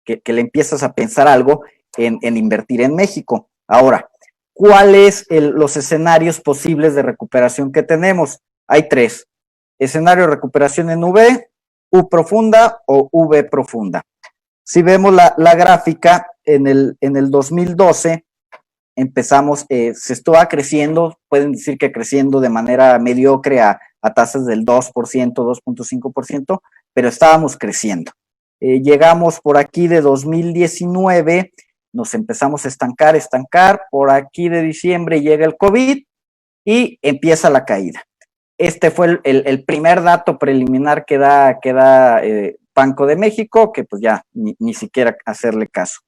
que le empiezas a pensar algo en invertir en México. Ahora, ¿cuáles los escenarios posibles de recuperación que tenemos? Hay 3. Escenario de recuperación en V, U profunda o V profunda. Si vemos la gráfica, en el 2012 empezamos, se estaba creciendo, pueden decir que creciendo de manera mediocre a tasas del 2%, 2.5%, pero estábamos creciendo. Llegamos por aquí de 2019, nos empezamos a estancar, por aquí de diciembre llega el COVID y empieza la caída. Este fue el primer dato preliminar que da Banco de México, que pues ya ni siquiera hacerle caso.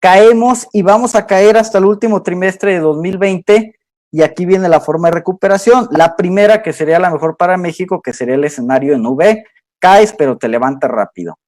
Caemos y vamos a caer hasta el último trimestre de 2020, y aquí viene la forma de recuperación. La primera, que sería la mejor para México, que sería el escenario en V, caes pero te levantas rápido.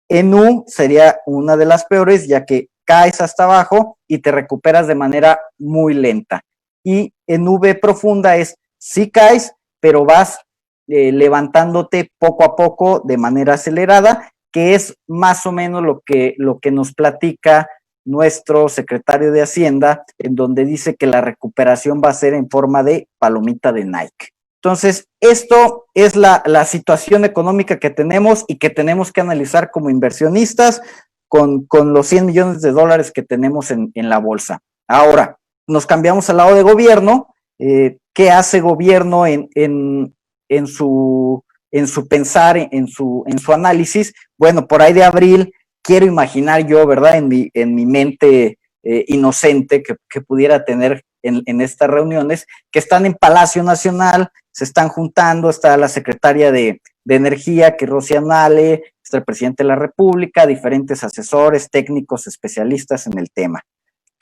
En U sería una de las peores, ya que caes hasta abajo y te recuperas de manera muy lenta. Y en V profunda es, sí caes, pero vas levantándote poco a poco de manera acelerada, que es más o menos lo que nos platica nuestro secretario de Hacienda, en donde dice que la recuperación va a ser en forma de palomita de Nike. Entonces, esto es la situación económica que tenemos y que tenemos que analizar como inversionistas con los 100 millones de dólares que tenemos en la bolsa. Ahora, nos cambiamos al lado de gobierno. ¿Qué hace gobierno en su pensar, en su análisis? Bueno, por ahí de abril, quiero imaginar yo, ¿verdad? En mi mente inocente que pudiera tener en estas reuniones, que están en Palacio Nacional, se están juntando, está la secretaria de Energía, que es Rocío Nale, está el presidente de la República, diferentes asesores, técnicos, especialistas en el tema.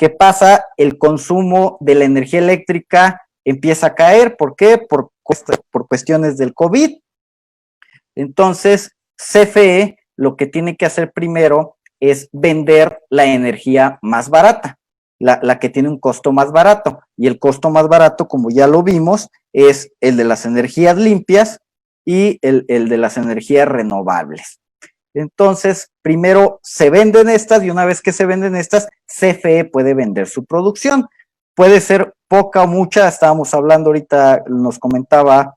¿qué pasa? El consumo de la energía eléctrica empieza a caer. ¿Por qué? Por cuestiones del COVID. Entonces, CFE lo que tiene que hacer primero es vender la energía más barata, la que tiene un costo más barato. Y el costo más barato, como ya lo vimos, es el de las energías limpias y el de las energías renovables. Entonces, primero se venden estas y una vez que se venden estas, CFE puede vender su producción. Puede ser poca o mucha, estábamos hablando ahorita, nos comentaba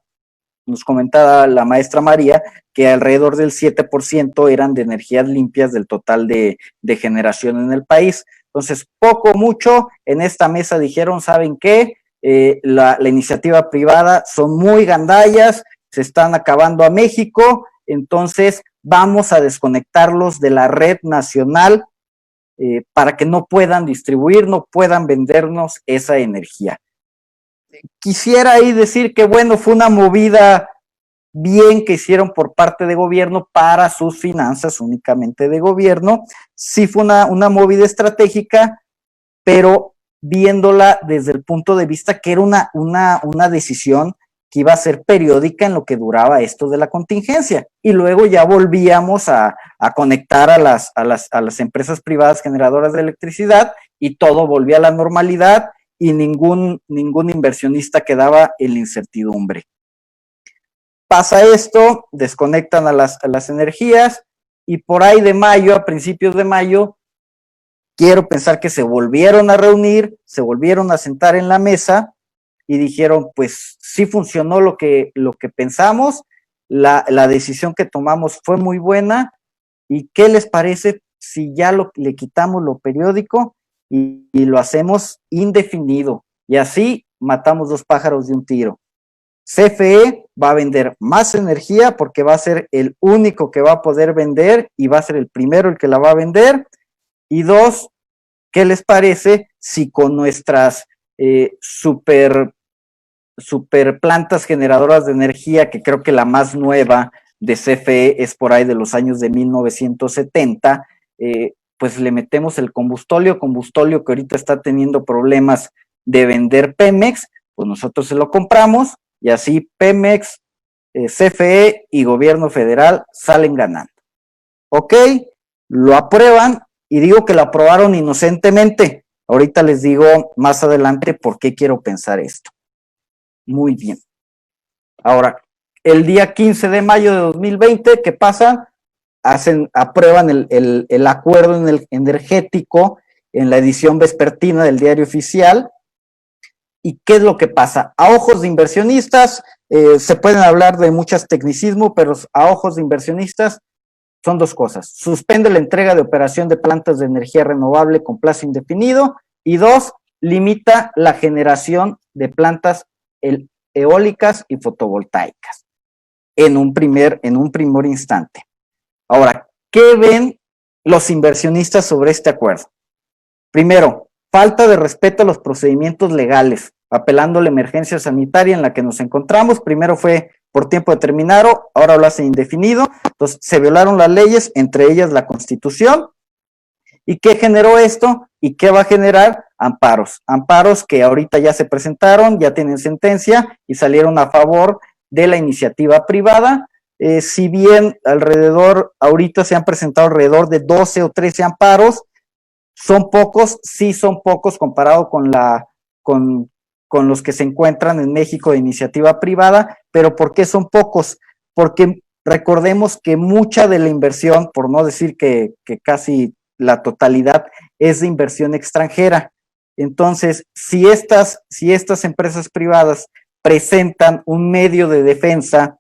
la maestra María que alrededor del 7% eran de energías limpias del total de generación en el país. Entonces, poco o mucho, en esta mesa dijeron, ¿saben qué? La iniciativa privada son muy gandallas, se están acabando a México, entonces vamos a desconectarlos de la red nacional para que no puedan distribuir, no puedan vendernos esa energía. Quisiera ahí decir que, bueno, fue una movida bien que hicieron por parte de gobierno para sus finanzas, únicamente de gobierno. Sí fue una movida estratégica, pero viéndola desde el punto de vista que era una decisión que iba a ser periódica en lo que duraba esto de la contingencia. Y luego ya volvíamos a conectar a las empresas privadas generadoras de electricidad y todo volvía a la normalidad y ningún inversionista quedaba en la incertidumbre. Pasa esto, desconectan a las energías y por ahí de mayo, a principios de mayo, quiero pensar que se volvieron a reunir, se volvieron a sentar en la mesa y dijeron, pues sí funcionó lo que pensamos, la decisión que tomamos fue muy buena y ¿qué les parece si ya le quitamos lo periódico y lo hacemos indefinido? Y así matamos dos pájaros de un tiro. CFE va a vender más energía porque va a ser el único que va a poder vender y va a ser el primero el que la va a vender. Y dos, ¿qué les parece si con nuestras super plantas generadoras de energía, que creo que la más nueva de CFE es por ahí de los años de 1970, pues le metemos el combustóleo que ahorita está teniendo problemas de vender Pemex, pues nosotros se lo compramos y así Pemex, CFE y gobierno federal salen ganando. Ok, lo aprueban y digo que lo aprobaron inocentemente. Ahorita les digo más adelante por qué quiero pensar esto. Muy bien. Ahora, el día 15 de mayo de 2020, ¿qué pasa? Aprueban el acuerdo energético en la edición vespertina del Diario Oficial. ¿Y qué es lo que pasa? A ojos de inversionistas, se pueden hablar de muchos tecnicismos, pero a ojos de inversionistas son dos cosas. Suspende la entrega de operación de plantas de energía renovable con plazo indefinido y dos, limita la generación de plantas eólicas y fotovoltaicas en un primer instante. Ahora, ¿qué ven los inversionistas sobre este acuerdo? Primero, falta de respeto a los procedimientos legales, apelando a la emergencia sanitaria en la que nos encontramos. Primero fue por tiempo determinado, ahora lo hacen indefinido. Entonces, se violaron las leyes, entre ellas la Constitución. ¿Y qué generó esto? ¿Y qué va a generar? Amparos. Amparos que ahorita ya se presentaron, ya tienen sentencia y salieron a favor de la iniciativa privada. Si bien ahorita se han presentado alrededor de 12 o 13 amparos, son pocos, sí son pocos comparado con los que se encuentran en México de iniciativa privada, pero ¿por qué son pocos? Porque recordemos que mucha de la inversión, por no decir que casi la totalidad, es de inversión extranjera. Entonces, si estas empresas privadas presentan un medio de defensa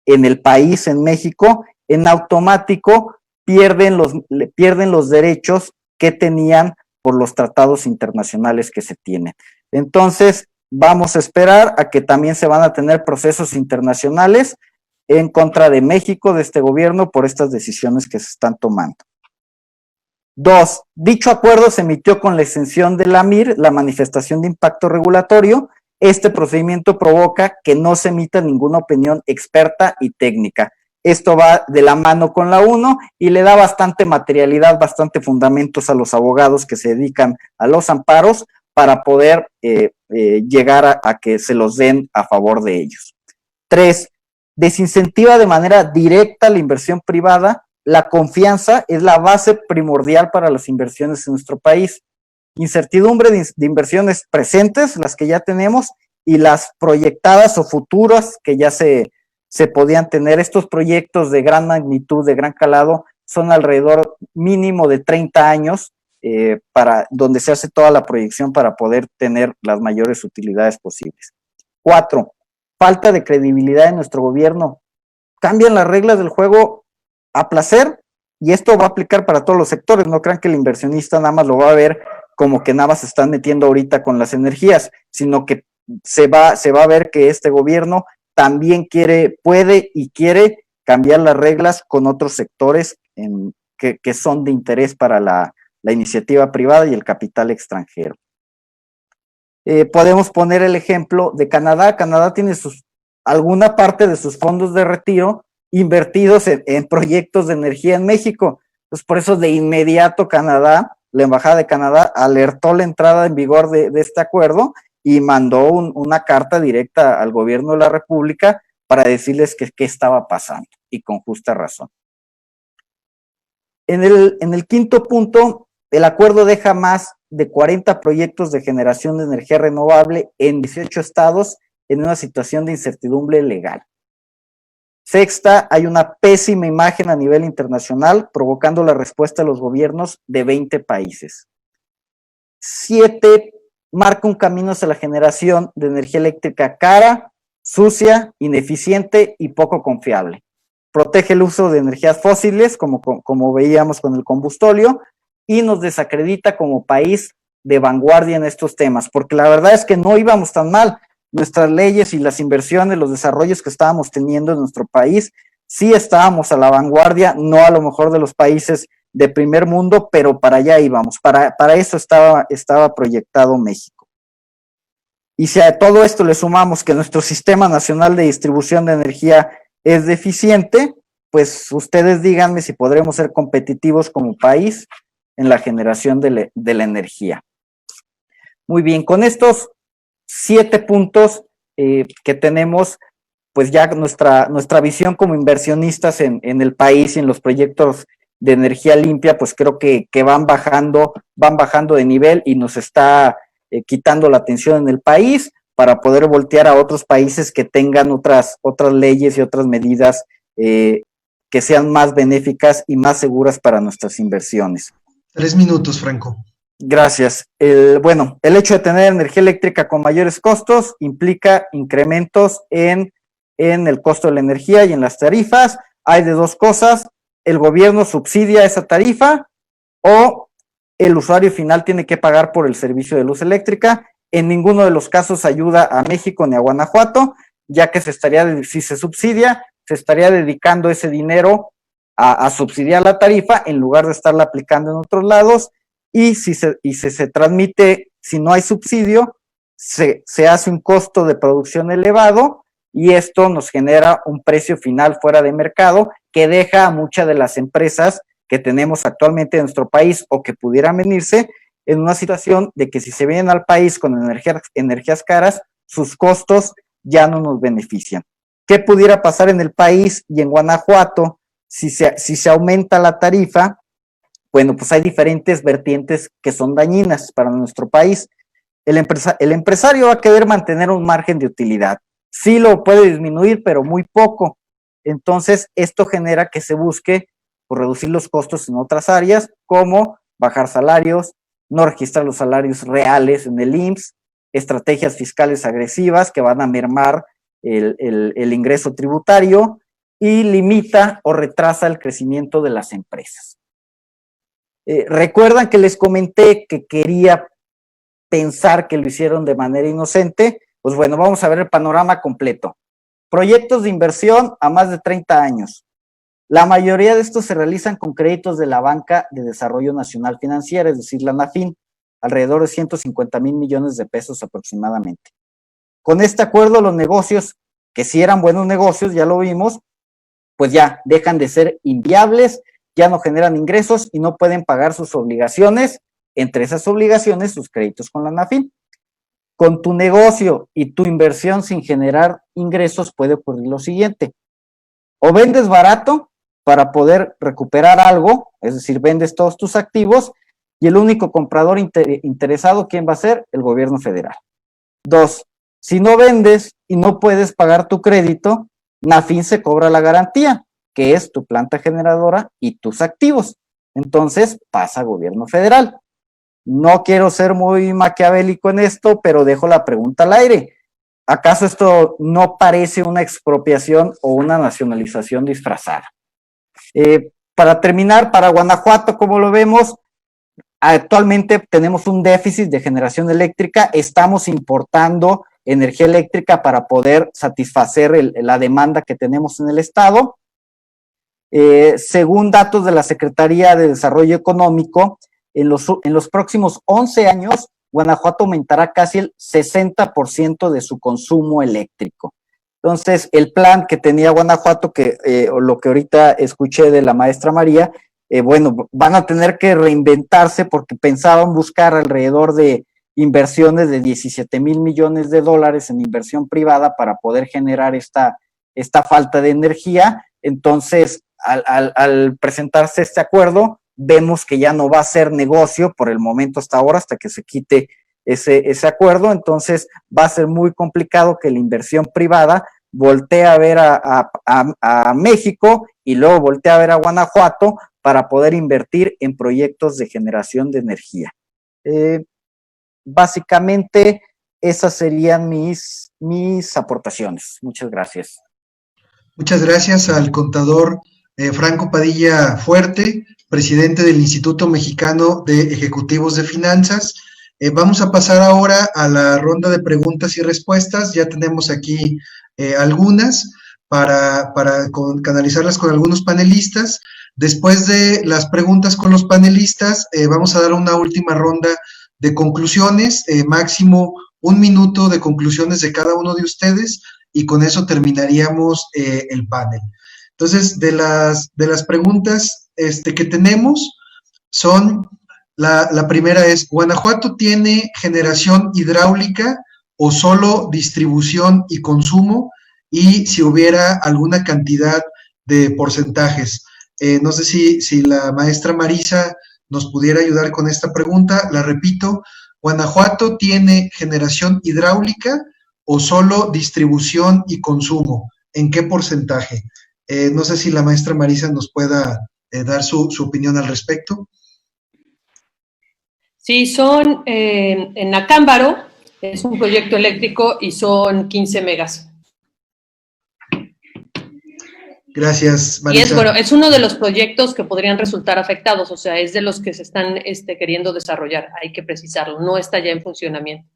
en el país, en México, en automático pierden los derechos que tenían por los tratados internacionales que se tienen. Entonces, vamos a esperar a que también se van a tener procesos internacionales en contra de México, de este gobierno, por estas decisiones que se están tomando. Dos, dicho acuerdo se emitió con la exención de la MIR, la manifestación de impacto regulatorio. Este procedimiento provoca que no se emita ninguna opinión experta y técnica. Esto va de la mano con la 1 y le da bastante materialidad, bastante fundamentos a los abogados que se dedican a los amparos para poder llegar a que se los den a favor de ellos. 3, desincentiva de manera directa la inversión privada. La confianza es la base primordial para las inversiones en nuestro país. Incertidumbre de inversiones presentes, las que ya tenemos, y las proyectadas o futuras que ya se podían tener. Estos proyectos de gran magnitud, de gran calado, son alrededor mínimo de 30 años, para donde se hace toda la proyección para poder tener las mayores utilidades posibles. 4, falta de credibilidad en nuestro gobierno. Cambian las reglas del juego a placer, y esto va a aplicar para todos los sectores. No crean que el inversionista nada más lo va a ver como que nada más se están metiendo ahorita con las energías, sino que se va a ver que este gobierno también puede y quiere cambiar las reglas con otros sectores que son de interés para la iniciativa privada y el capital extranjero. Podemos poner el ejemplo de Canadá. Canadá tiene alguna parte de sus fondos de retiro invertidos en proyectos de energía en México. Entonces, por eso de inmediato Canadá, la Embajada de Canadá, alertó la entrada en vigor de este acuerdo y mandó una carta directa al gobierno de la República para decirles qué estaba pasando, y con justa razón. En el quinto punto, el acuerdo deja más de 40 proyectos de generación de energía renovable en 18 estados en una situación de incertidumbre legal. Sexta, hay una pésima imagen a nivel internacional, provocando la respuesta de los gobiernos de 20 países. 7, marca un camino hacia la generación de energía eléctrica cara, sucia, ineficiente y poco confiable. Protege el uso de energías fósiles, como veíamos con el combustóleo, y nos desacredita como país de vanguardia en estos temas, porque la verdad es que no íbamos tan mal. Nuestras leyes y las inversiones, los desarrollos que estábamos teniendo en nuestro país, sí estábamos a la vanguardia, no a lo mejor de los países de primer mundo, pero para allá íbamos, para eso estaba proyectado México. Y si a todo esto le sumamos que nuestro Sistema Nacional de Distribución de Energía es deficiente, pues ustedes díganme si podremos ser competitivos como país en la generación de la energía. Muy bien, con estos 7 puntos que tenemos, pues ya nuestra visión como inversionistas en el país y en los proyectos de energía limpia, pues creo que van bajando de nivel y nos está quitando la atención en el país para poder voltear a otros países que tengan otras leyes y otras medidas que sean más benéficas y más seguras para nuestras inversiones. 3 minutos, Franco. Gracias. El hecho de tener energía eléctrica con mayores costos implica incrementos en el costo de la energía y en las tarifas. Hay de dos cosas: el gobierno subsidia esa tarifa o el usuario final tiene que pagar por el servicio de luz eléctrica. En ninguno de los casos ayuda a México ni a Guanajuato, ya que si se subsidia, se estaría dedicando ese dinero a subsidiar la tarifa en lugar de estarla aplicando en otros lados. Y si se transmite, si no hay subsidio, se hace un costo de producción elevado y esto nos genera un precio final fuera de mercado que deja a muchas de las empresas que tenemos actualmente en nuestro país o que pudieran venirse en una situación de que si se vienen al país con energías caras, sus costos ya no nos benefician. ¿Qué pudiera pasar en el país y en Guanajuato si se aumenta la tarifa? Bueno, pues hay diferentes vertientes que son dañinas para nuestro país. El empresario va a querer mantener un margen de utilidad. Sí lo puede disminuir, pero muy poco. Entonces, esto genera que se busque por reducir los costos en otras áreas, como bajar salarios, no registrar los salarios reales en el IMSS, estrategias fiscales agresivas que van a mermar el ingreso tributario y limita o retrasa el crecimiento de las empresas. ¿Recuerdan que les comenté que quería pensar que lo hicieron de manera inocente? Pues bueno, vamos a ver el panorama completo. Proyectos de inversión a más de 30 años. La mayoría de estos se realizan con créditos de la Banca de Desarrollo Nacional Financiera, es decir, la NAFIN, alrededor de 150,000 millones de pesos aproximadamente. Con este acuerdo, los negocios, que sí eran buenos negocios, ya lo vimos, pues ya dejan de ser inviables, ya no generan ingresos y no pueden pagar sus obligaciones, entre esas obligaciones sus créditos con la NAFIN. Con tu negocio y tu inversión sin generar ingresos puede ocurrir lo siguiente: o vendes barato para poder recuperar algo, es decir, vendes todos tus activos y el único comprador interesado, ¿quién va a ser? El gobierno federal. 2, si no vendes y no puedes pagar tu crédito, NAFIN se cobra la garantía, que es tu planta generadora y tus activos. Entonces pasa a gobierno federal. No quiero ser muy maquiavélico en esto, pero dejo la pregunta al aire. ¿Acaso esto no parece una expropiación o una nacionalización disfrazada? Para terminar, para Guanajuato, como lo vemos, actualmente tenemos un déficit de generación eléctrica, estamos importando energía eléctrica para poder satisfacer la demanda que tenemos en el estado. Según datos de la Secretaría de Desarrollo Económico, en los próximos 11 años, Guanajuato aumentará casi el 60% de su consumo eléctrico. Entonces, el plan que tenía Guanajuato, lo que ahorita escuché de la maestra María, bueno, van a tener que reinventarse porque pensaban buscar alrededor de inversiones de 17 mil millones de dólares en inversión privada para poder generar esta falta de energía. Entonces, al presentarse este acuerdo, vemos que ya no va a ser negocio por el momento hasta ahora, hasta que se quite ese acuerdo. Entonces va a ser muy complicado que la inversión privada voltee a ver a México y luego voltee a ver a Guanajuato para poder invertir en proyectos de generación de energía. Básicamente esas serían mis aportaciones. Muchas gracias. Muchas gracias al contador Franco Padilla Fuerte, presidente del Instituto Mexicano de Ejecutivos de Finanzas. Vamos a pasar ahora a la ronda de preguntas y respuestas. Ya tenemos aquí algunas para canalizarlas con algunos panelistas. Después de las preguntas con los panelistas, vamos a dar una última ronda de conclusiones, máximo 1 minuto de conclusiones de cada uno de ustedes, y con eso terminaríamos el panel. Entonces, de las preguntas que tenemos son, la primera es: ¿Guanajuato tiene generación hidráulica o solo distribución y consumo? Y si hubiera alguna cantidad de porcentajes. No sé si la maestra Marisa nos pudiera ayudar con esta pregunta. La repito: ¿Guanajuato tiene generación hidráulica o solo distribución y consumo? ¿En qué porcentaje? No sé si la maestra Marisa nos pueda dar su opinión al respecto. Sí, son en Acámbaro, es un proyecto eléctrico y son 15 megas. Gracias, Marisa. Y es uno de los proyectos que podrían resultar afectados, o sea, es de los que se están queriendo desarrollar, hay que precisarlo, no está ya en funcionamiento.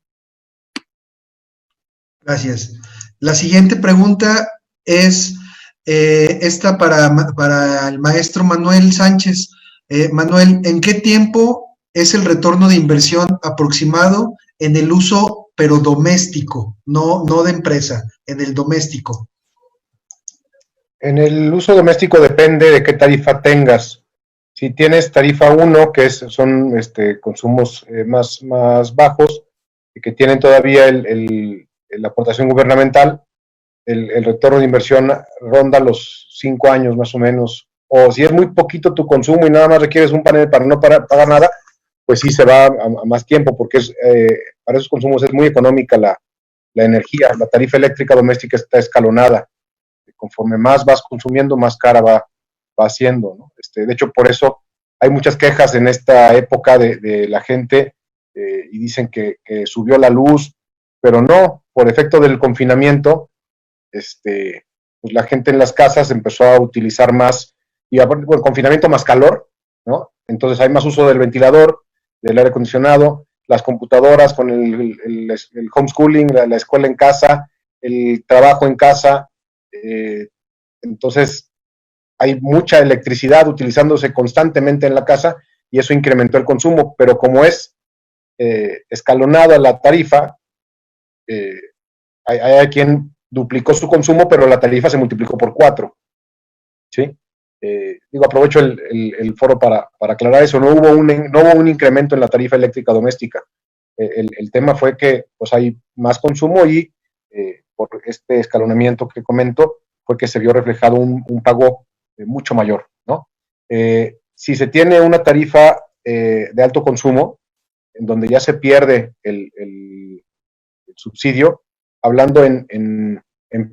Gracias. La siguiente pregunta es esta para el maestro Manuel Sánchez. Manuel, ¿en qué tiempo es el retorno de inversión aproximado en el uso, pero doméstico, no de empresa, en el doméstico? En el uso doméstico depende de qué tarifa tengas. Si tienes tarifa 1, que son consumos más bajos y que tienen todavía la aportación gubernamental, el retorno de inversión ronda los 5 años más o menos. O si es muy poquito tu consumo y nada más requieres un panel para no pagar nada, pues sí se va a más tiempo, porque para esos consumos es muy económica la energía. La tarifa eléctrica doméstica está escalonada. Conforme más vas consumiendo, más cara va haciendo, ¿no? De hecho, por eso hay muchas quejas en esta época de la gente y dicen que subió la luz, pero no, por efecto del confinamiento, pues la gente en las casas empezó a utilizar más, y aparte por el confinamiento más calor, ¿no? Entonces hay más uso del ventilador, del aire acondicionado, las computadoras con el homeschooling, la escuela en casa, el trabajo en casa. Entonces hay mucha electricidad utilizándose constantemente en la casa y eso incrementó el consumo, pero como es escalonada la tarifa, hay quien duplicó su consumo, pero la tarifa se multiplicó por 4. ¿sí? Aprovecho el foro para aclarar eso. No hubo un incremento en la tarifa eléctrica doméstica. El tema fue que pues hay más consumo y por este escalonamiento que comento fue que se vio reflejado un pago mucho mayor, ¿no? Si se tiene una tarifa de alto consumo, en donde ya se pierde el subsidio, hablando en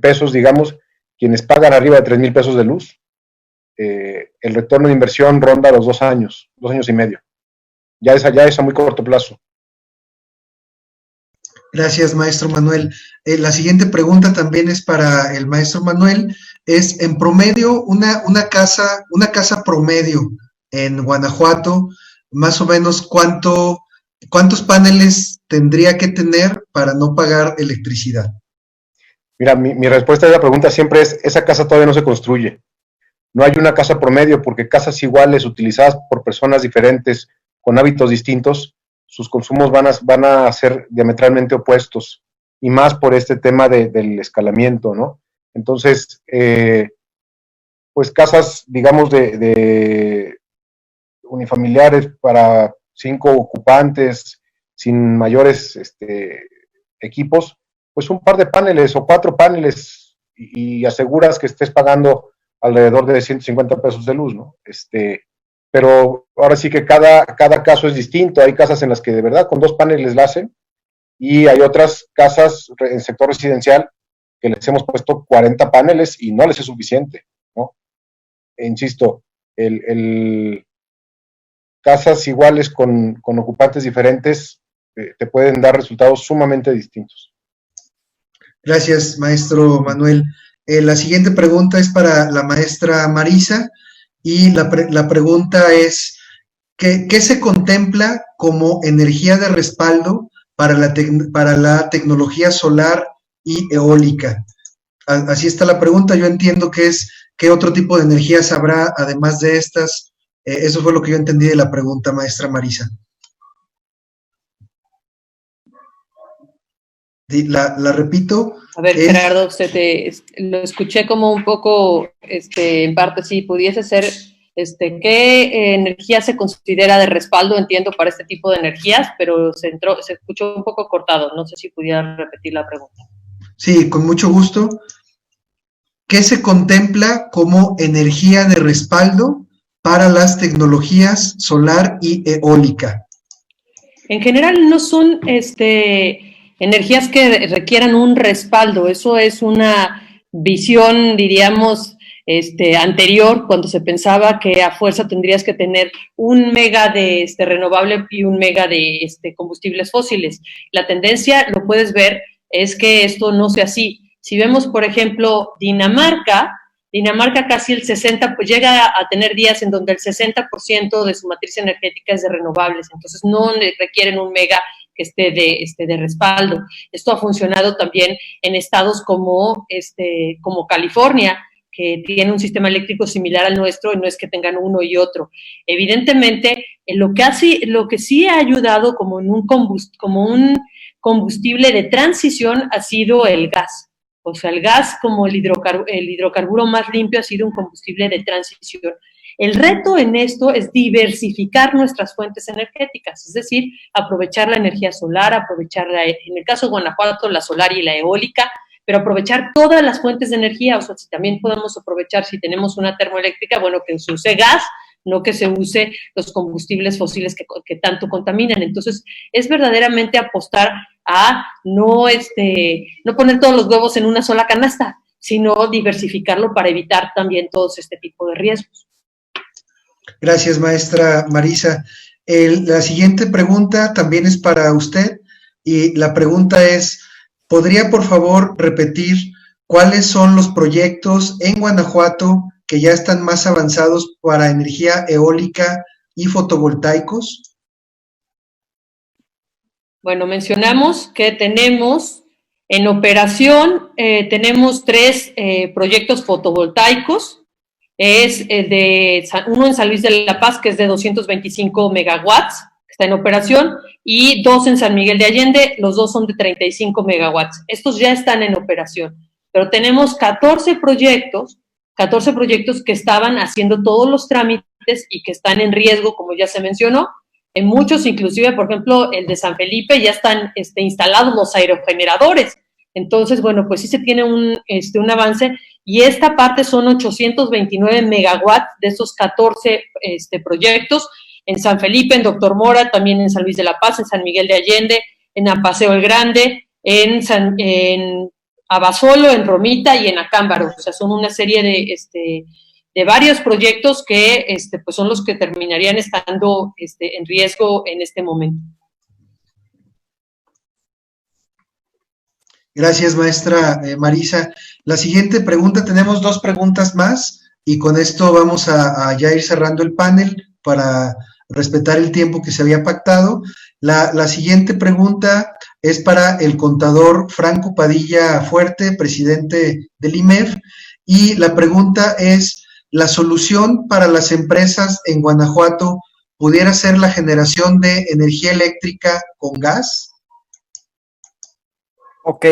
pesos, digamos, quienes pagan arriba de 3,000 pesos de luz, el retorno de inversión ronda los 2 años y medio. Ya es a muy corto plazo. Gracias, maestro Manuel. La siguiente pregunta también es para el maestro Manuel. Es, en promedio, una casa promedio en Guanajuato, más o menos, ¿cuántos paneles tendría que tener para no pagar electricidad? Mira, mi respuesta a esa pregunta siempre es, esa casa todavía no se construye. No hay una casa promedio, porque casas iguales, utilizadas por personas diferentes, con hábitos distintos, sus consumos van a ser diametralmente opuestos, y más por este tema del escalamiento, ¿no? Entonces, pues casas, digamos, de unifamiliares para 5 ocupantes, sin mayores equipos, pues un par de paneles o 4 paneles y aseguras que estés pagando alrededor de 150 pesos de luz, ¿no? Pero ahora sí que cada caso es distinto. Hay casas en las que de verdad con 2 paneles la hacen, y hay otras casas en el sector residencial que les hemos puesto 40 paneles y no les es suficiente, ¿no? Insisto, casas iguales con ocupantes diferentes te pueden dar resultados sumamente distintos. Gracias, maestro Manuel. La siguiente pregunta es para la maestra Marisa, y la pregunta es, ¿qué se contempla como energía de respaldo para la tecnología solar y eólica? Así está la pregunta. Yo entiendo que es, ¿qué otro tipo de energías habrá además de estas? Eso fue lo que yo entendí de la pregunta, maestra Marisa. La repito. A ver, Gerardo, lo escuché como un poco, en parte, si pudiese ser, ¿qué energía se considera de respaldo? Entiendo, para este tipo de energías, pero se escuchó un poco cortado. No sé si pudiera repetir la pregunta. Sí, con mucho gusto. ¿Qué se contempla como energía de respaldo para las tecnologías solar y eólica? En general no son energías que requieran un respaldo. Eso es una visión, diríamos, anterior, cuando se pensaba que a fuerza tendrías que tener 1 mega de renovable y 1 mega de combustibles fósiles. La tendencia, lo puedes ver, es que esto no sea así. Si vemos, por ejemplo, Dinamarca casi el 60%, pues llega a tener días en donde el 60% de su matriz energética es de renovables, entonces no requieren 1 mega que esté de respaldo. Esto ha funcionado también en estados como California, que tiene un sistema eléctrico similar al nuestro, y no es que tengan uno y otro. Evidentemente, lo que sí ha ayudado como un combustible de transición ha sido el gas. O sea, el gas, como el hidrocarburo más limpio, ha sido un combustible de transición. El reto en esto es diversificar nuestras fuentes energéticas, es decir, aprovechar la energía solar, en el caso de Guanajuato, la solar y la eólica, pero aprovechar todas las fuentes de energía. O sea, si también podemos aprovechar, si tenemos una termoeléctrica, bueno, que se use gas, no que se use los combustibles fósiles que tanto contaminan. Entonces, es verdaderamente apostar a no poner todos los huevos en una sola canasta, sino diversificarlo para evitar también todos este tipo de riesgos. Gracias, maestra Marisa. La siguiente pregunta también es para usted, y la pregunta es, ¿podría por favor repetir cuáles son los proyectos en Guanajuato que ya están más avanzados para energía eólica y fotovoltaicos? Bueno, mencionamos que tenemos en operación, tenemos 3 proyectos fotovoltaicos. Es uno en San Luis de la Paz, que es de 225 megawatts, que está en operación, y 2 en San Miguel de Allende, los 2 son de 35 megawatts. Estos ya están en operación, pero tenemos 14 proyectos 14 proyectos que estaban haciendo todos los trámites y que están en riesgo, como ya se mencionó. En muchos, inclusive, por ejemplo, el de San Felipe, ya están instalados los aerogeneradores. Entonces, bueno, pues sí se tiene un avance, y esta parte son 829 megawatts de esos 14 proyectos, en San Felipe, en Doctor Mora, también en San Luis de la Paz, en San Miguel de Allende, en Apaseo el Grande, en Abasolo, en Romita y en Acámbaro. O sea, son una serie de varios proyectos que pues son los que terminarían estando en riesgo en este momento. Gracias, maestra Marisa. La siguiente pregunta, tenemos 2 preguntas más y con esto vamos a ya ir cerrando el panel para respetar el tiempo que se había pactado. La siguiente pregunta es para el contador Franco Padilla Fuerte, presidente del IMEF, y la pregunta es: ¿la solución para las empresas en Guanajuato pudiera ser la generación de energía eléctrica con gas? Ok,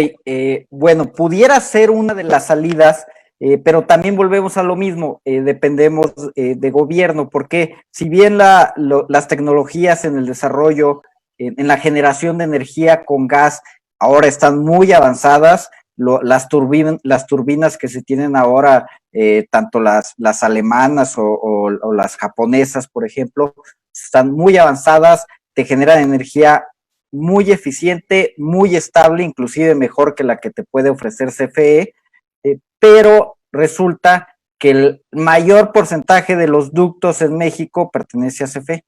bueno, pudiera ser una de las salidas, pero también volvemos a lo mismo, dependemos de gobierno, porque si bien las tecnologías en el desarrollo, en la generación de energía con gas, ahora están muy avanzadas, las turbinas que se tienen ahora, tanto las alemanas o las japonesas, por ejemplo, están muy avanzadas, te generan energía muy eficiente, muy estable, inclusive mejor que la que te puede ofrecer CFE, pero resulta que el mayor porcentaje de los ductos en México pertenece a CFE.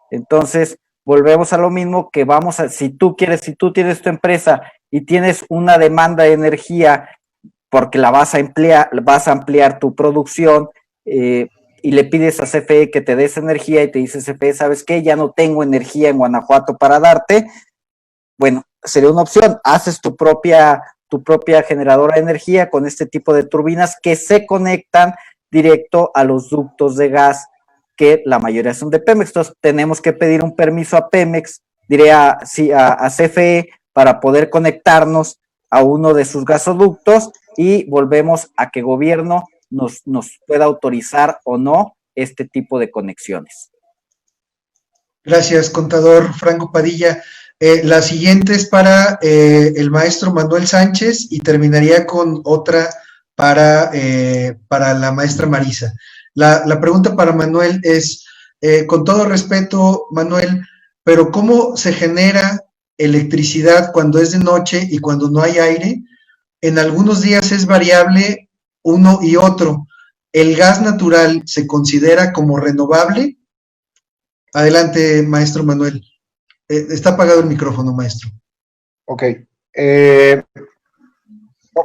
Entonces, volvemos a lo mismo, que si tú tienes tu empresa y tienes una demanda de energía porque vas a ampliar tu producción, y le pides a CFE que te des energía y te dice CFE, ¿sabes qué? Ya no tengo energía en Guanajuato para darte. Bueno, sería una opción. Haces tu propia generadora de energía con este tipo de turbinas que se conectan directo a los ductos de gas, que la mayoría son de Pemex. Entonces, tenemos que pedir un permiso a Pemex, a CFE, para poder conectarnos a uno de sus gasoductos, y volvemos a que gobierno nos pueda autorizar o no este tipo de conexiones. Gracias, contador Franco Padilla. La siguiente es para el maestro Manuel Sánchez y terminaría con otra para la maestra Marisa. La pregunta para Manuel es, con todo respeto, Manuel, pero ¿cómo se genera electricidad cuando es de noche y cuando no hay aire? En algunos días es variable uno y otro. ¿El gas natural se considera como renovable? Adelante, maestro Manuel. Está apagado el micrófono, maestro. Ok.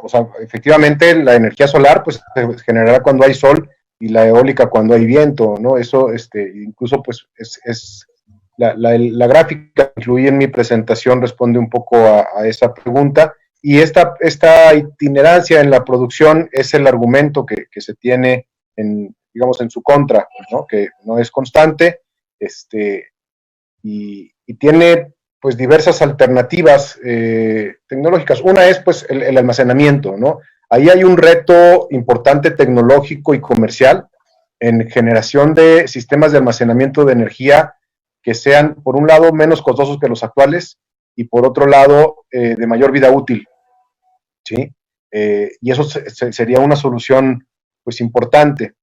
O sea, efectivamente, la energía solar pues se generará cuando hay sol, y la eólica cuando hay viento, ¿no? Eso, incluso, pues, es la gráfica que incluí en mi presentación responde un poco a esa pregunta, y esta itinerancia en la producción es el argumento que se tiene, digamos, en su contra, ¿no? Que no es constante, y tiene, pues, diversas alternativas tecnológicas. Una es, pues, el almacenamiento, ¿no? Ahí hay un reto importante tecnológico y comercial en generación de sistemas de almacenamiento de energía que sean, por un lado, menos costosos que los actuales, y por otro lado, de mayor vida útil, ¿sí? Y eso sería una solución, pues, importante,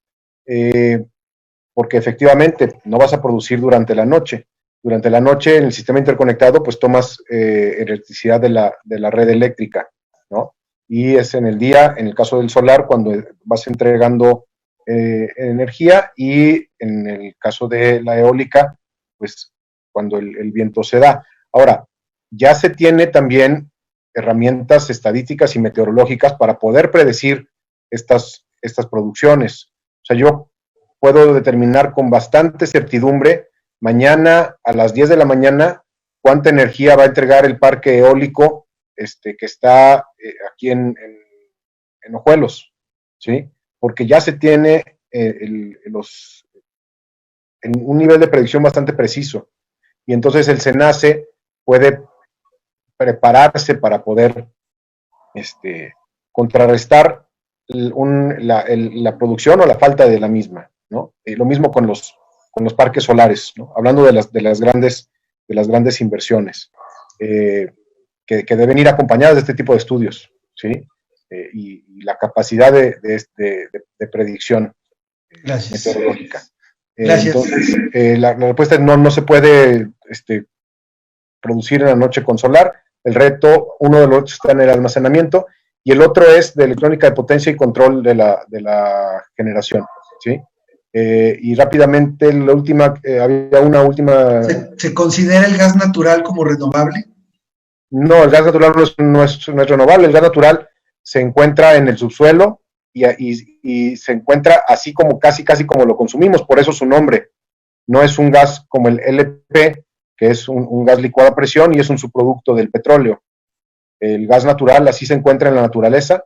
porque efectivamente no vas a producir durante la noche. Durante la noche, en el sistema interconectado, pues tomas electricidad de la red eléctrica, ¿no? Y es en el día, en el caso del solar, cuando vas entregando energía, y en el caso de la eólica, pues cuando el viento se da. Ahora, ya se tiene también herramientas estadísticas y meteorológicas para poder predecir estas producciones. O sea, yo puedo determinar con bastante certidumbre mañana a las 10 de la mañana cuánta energía va a entregar el parque eólico que está aquí en Ojuelos, ¿sí? Porque ya se tiene un nivel de predicción bastante preciso, y entonces el SENACE puede prepararse para poder contrarrestar la producción o la falta de la misma, ¿no? Lo mismo con los parques solares, ¿no? Hablando de las grandes inversiones, que deben ir acompañadas de este tipo de estudios, ¿sí? Y la capacidad de predicción meteorológica. Gracias. Entonces, la respuesta es no se puede producir en la noche con solar. El reto, uno de los otros está en el almacenamiento y el otro es de electrónica de potencia y control de la generación, ¿sí? Y rápidamente, había una última... ¿Se considera el gas natural como renovable? No, el gas natural no es renovable. El gas natural se encuentra en el subsuelo y se encuentra así como casi como lo consumimos, por eso su nombre. No es un gas como el LP, que es un gas licuado a presión y es un subproducto del petróleo. El gas natural así se encuentra en la naturaleza,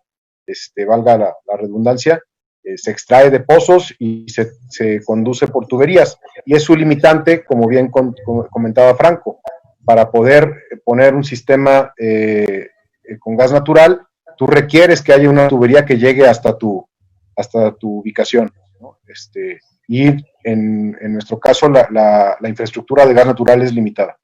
valga la redundancia, se extrae de pozos y se conduce por tuberías. Y es su limitante, como bien comentaba Franco, para poder poner un sistema con gas natural, tú requieres que haya una tubería que llegue hasta tu ubicación, ¿no? Y en nuestro caso la infraestructura de gas natural es limitada.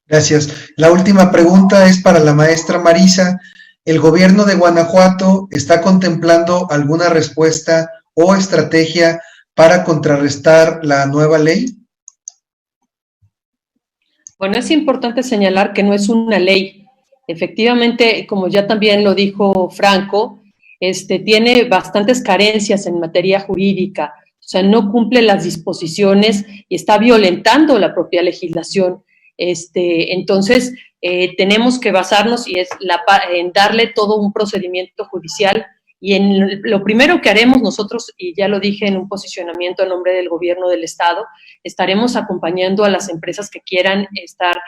Gracias. La última pregunta es para la maestra Marisa. ¿El gobierno de Guanajuato está contemplando alguna respuesta o estrategia para contrarrestar la nueva ley? Bueno, es importante señalar que no es una ley. Efectivamente, como ya también lo dijo Franco, tiene bastantes carencias en materia jurídica, o sea, no cumple las disposiciones y está violentando la propia legislación. Entonces, tenemos que basarnos en darle todo un procedimiento judicial y en lo primero que haremos nosotros, y ya lo dije en un posicionamiento en nombre del gobierno del estado, estaremos acompañando a las empresas que quieran estar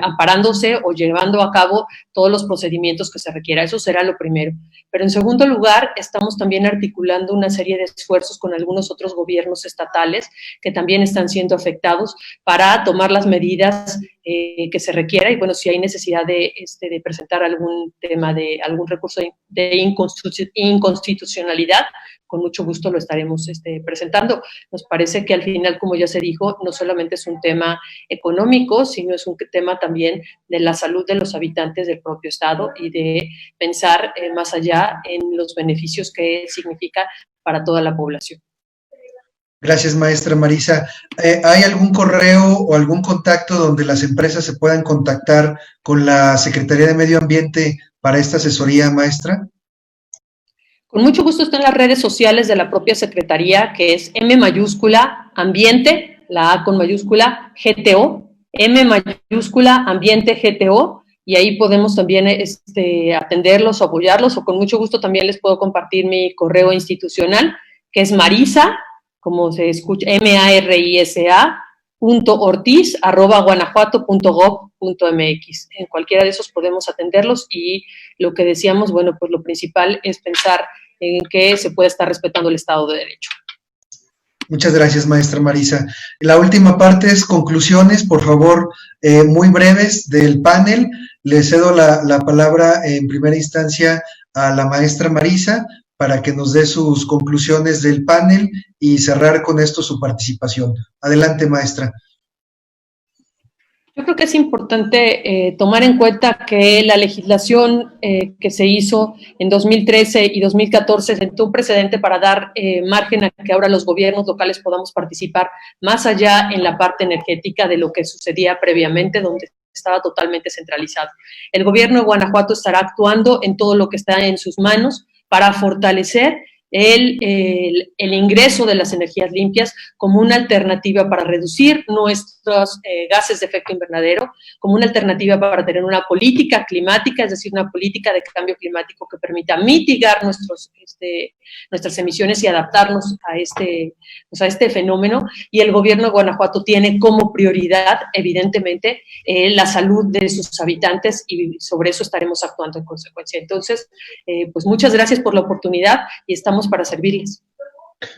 amparándose o llevando a cabo todos los procedimientos que se requiera. Eso será lo primero. Pero en segundo lugar, estamos también articulando una serie de esfuerzos con algunos otros gobiernos estatales que también están siendo afectados para tomar las medidas que se requiera y bueno, si hay necesidad de presentar algún tema algún recurso de inconstitucionalidad, con mucho gusto lo estaremos presentando. Nos parece que al final, como ya se dijo, no solamente es un tema económico, sino es un tema también de la salud de los habitantes del propio estado y de pensar más allá en los beneficios que significa para toda la población. Gracias, maestra Marisa. ¿Hay algún correo o algún contacto donde las empresas se puedan contactar con la Secretaría de Medio Ambiente para esta asesoría, maestra? Con mucho gusto está en las redes sociales de la propia Secretaría, que es M mayúscula Ambiente, la A con mayúscula GTO, M mayúscula Ambiente GTO, y ahí podemos también atenderlos o apoyarlos, o con mucho gusto también les puedo compartir mi correo institucional, que es Marisa, como se escucha, marisa.ortiz@guanajuato.gov.mx. En cualquiera de esos podemos atenderlos y lo que decíamos, bueno, pues lo principal es pensar en que se puede estar respetando el Estado de Derecho. Muchas gracias, maestra Marisa. La última parte es conclusiones, por favor, muy breves del panel. Le cedo la palabra en primera instancia a la maestra Marisa para que nos dé sus conclusiones del panel y cerrar con esto su participación. Adelante, maestra. Yo creo que es importante tomar en cuenta que la legislación que se hizo en 2013 y 2014 sentó un precedente para dar margen a que ahora los gobiernos locales podamos participar más allá en la parte energética de lo que sucedía previamente, donde estaba totalmente centralizado. El gobierno de Guanajuato estará actuando en todo lo que está en sus manos para fortalecer el ingreso de las energías limpias como una alternativa para reducir nuestros gases de efecto invernadero, como una alternativa para tener una política climática, es decir, una política de cambio climático que permita mitigar nuestras emisiones y adaptarnos a este fenómeno. Y el gobierno de Guanajuato tiene como prioridad, evidentemente, la salud de sus habitantes y sobre eso estaremos actuando en consecuencia. Entonces, pues muchas gracias por la oportunidad y estamos para servirles.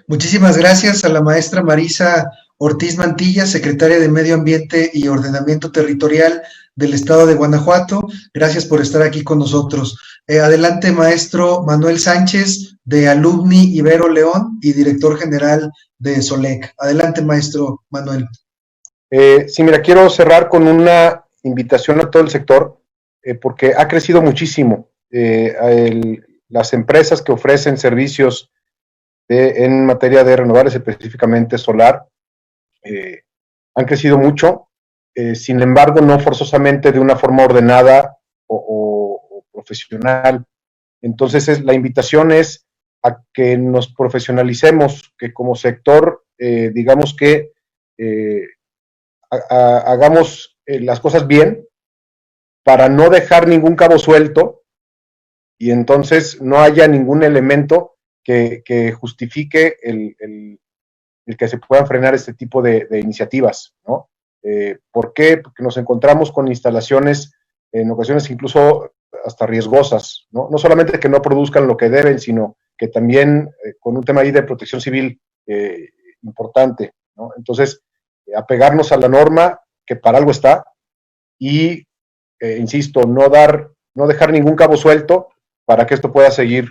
Muchísimas gracias a la maestra Marisa Ortiz Mantilla, secretaria de Medio Ambiente y Ordenamiento Territorial del Estado de Guanajuato. Gracias por estar aquí con nosotros. Adelante, maestro Manuel Sánchez, de Alumni Ibero León y director general de SOLEC. Adelante, maestro Manuel. Sí, mira, quiero cerrar con una invitación a todo el sector, porque ha crecido muchísimo. Las empresas que ofrecen servicios en materia de renovables, específicamente solar, han crecido mucho, sin embargo, no forzosamente de una forma ordenada o profesional. Entonces, la invitación es a que nos profesionalicemos, que como sector, digamos que hagamos las cosas bien para no dejar ningún cabo suelto y entonces no haya ningún elemento que justifique el que se puedan frenar este tipo de iniciativas, ¿no? ¿Por qué? Porque nos encontramos con instalaciones en ocasiones incluso hasta riesgosas, ¿no? No solamente que no produzcan lo que deben, sino que también con un tema ahí de protección civil importante, ¿no? Entonces, apegarnos a la norma, que para algo está, y, insisto, no dejar ningún cabo suelto para que esto pueda seguir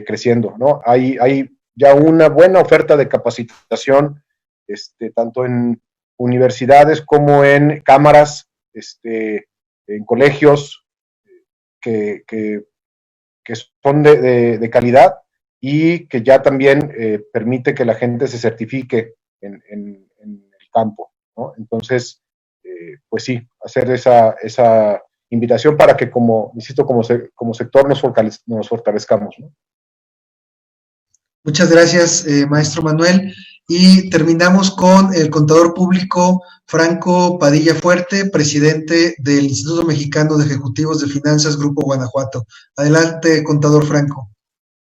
creciendo, ¿no? Hay ya una buena oferta de capacitación, tanto en universidades como en cámaras, en colegios, que son de calidad y que ya también permite que la gente se certifique en el campo, ¿no? Entonces, pues sí, hacer esa invitación para que, insisto, como sector nos fortalezcamos, ¿no? Muchas gracias, maestro Manuel. Y terminamos con el contador público Franco Padilla Fuerte, presidente del Instituto Mexicano de Ejecutivos de Finanzas, Grupo Guanajuato. Adelante, contador Franco.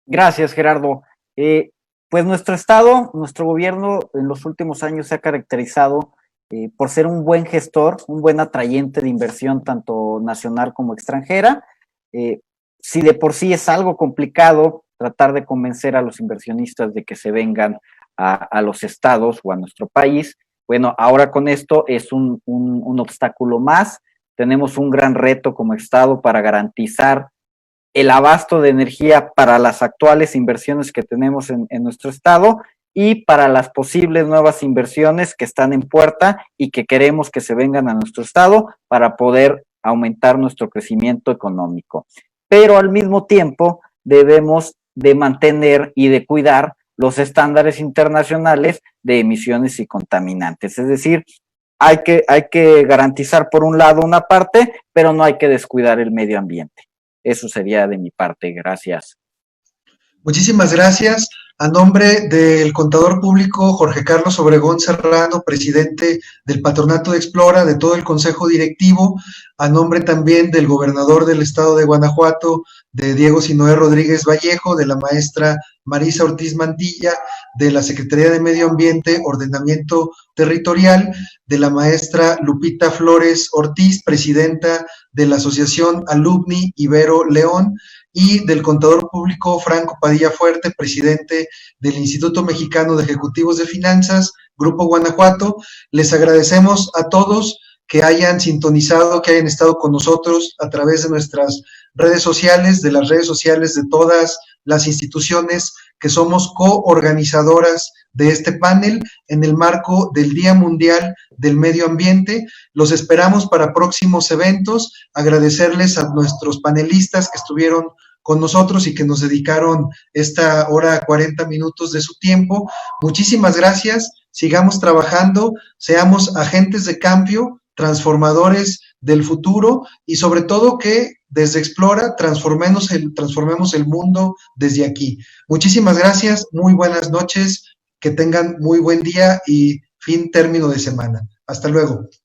Gracias, Gerardo. Pues nuestro estado, nuestro gobierno en los últimos años se ha caracterizado por ser un buen gestor, un buen atrayente de inversión tanto nacional como extranjera. Si de por sí es algo complicado tratar de convencer a los inversionistas de que se vengan a los estados o a nuestro país, bueno, ahora con esto es un obstáculo más. Tenemos un gran reto como estado para garantizar el abasto de energía para las actuales inversiones que tenemos en nuestro estado y para las posibles nuevas inversiones que están en puerta y que queremos que se vengan a nuestro estado para poder aumentar nuestro crecimiento económico. Pero al mismo tiempo debemos de mantener y de cuidar los estándares internacionales de emisiones y contaminantes. Es decir, hay que garantizar por un lado una parte, pero no hay que descuidar el medio ambiente. Eso sería de mi parte. Gracias. Muchísimas gracias. A nombre del contador público Jorge Carlos Obregón Serrano, presidente del Patronato de Explora, de todo el Consejo Directivo, a nombre también del gobernador del estado de Guanajuato, de Diego Sinoé Rodríguez Vallejo, de la maestra Marisa Ortiz Mantilla, de la Secretaría de Medio Ambiente, Ordenamiento Territorial, de la maestra Lupita Flores Ortiz, presidenta de la Asociación Alumni Ibero León, y del contador público Franco Padilla Fuerte, presidente del Instituto Mexicano de Ejecutivos de Finanzas, Grupo Guanajuato. Les agradecemos a todos que hayan sintonizado, que hayan estado con nosotros a través de nuestras redes sociales, de las redes sociales de todas las instituciones que somos coorganizadoras de este panel en el marco del Día Mundial del Medio Ambiente. Los esperamos para próximos eventos. Agradecerles a nuestros panelistas que estuvieron con nosotros y que nos dedicaron esta hora 40 minutos de su tiempo. Muchísimas gracias. Sigamos trabajando, seamos agentes de cambio, transformadores del futuro y sobre todo que desde Explora transformemos el mundo desde aquí. Muchísimas gracias, muy buenas noches, que tengan muy buen día y término de semana. Hasta luego.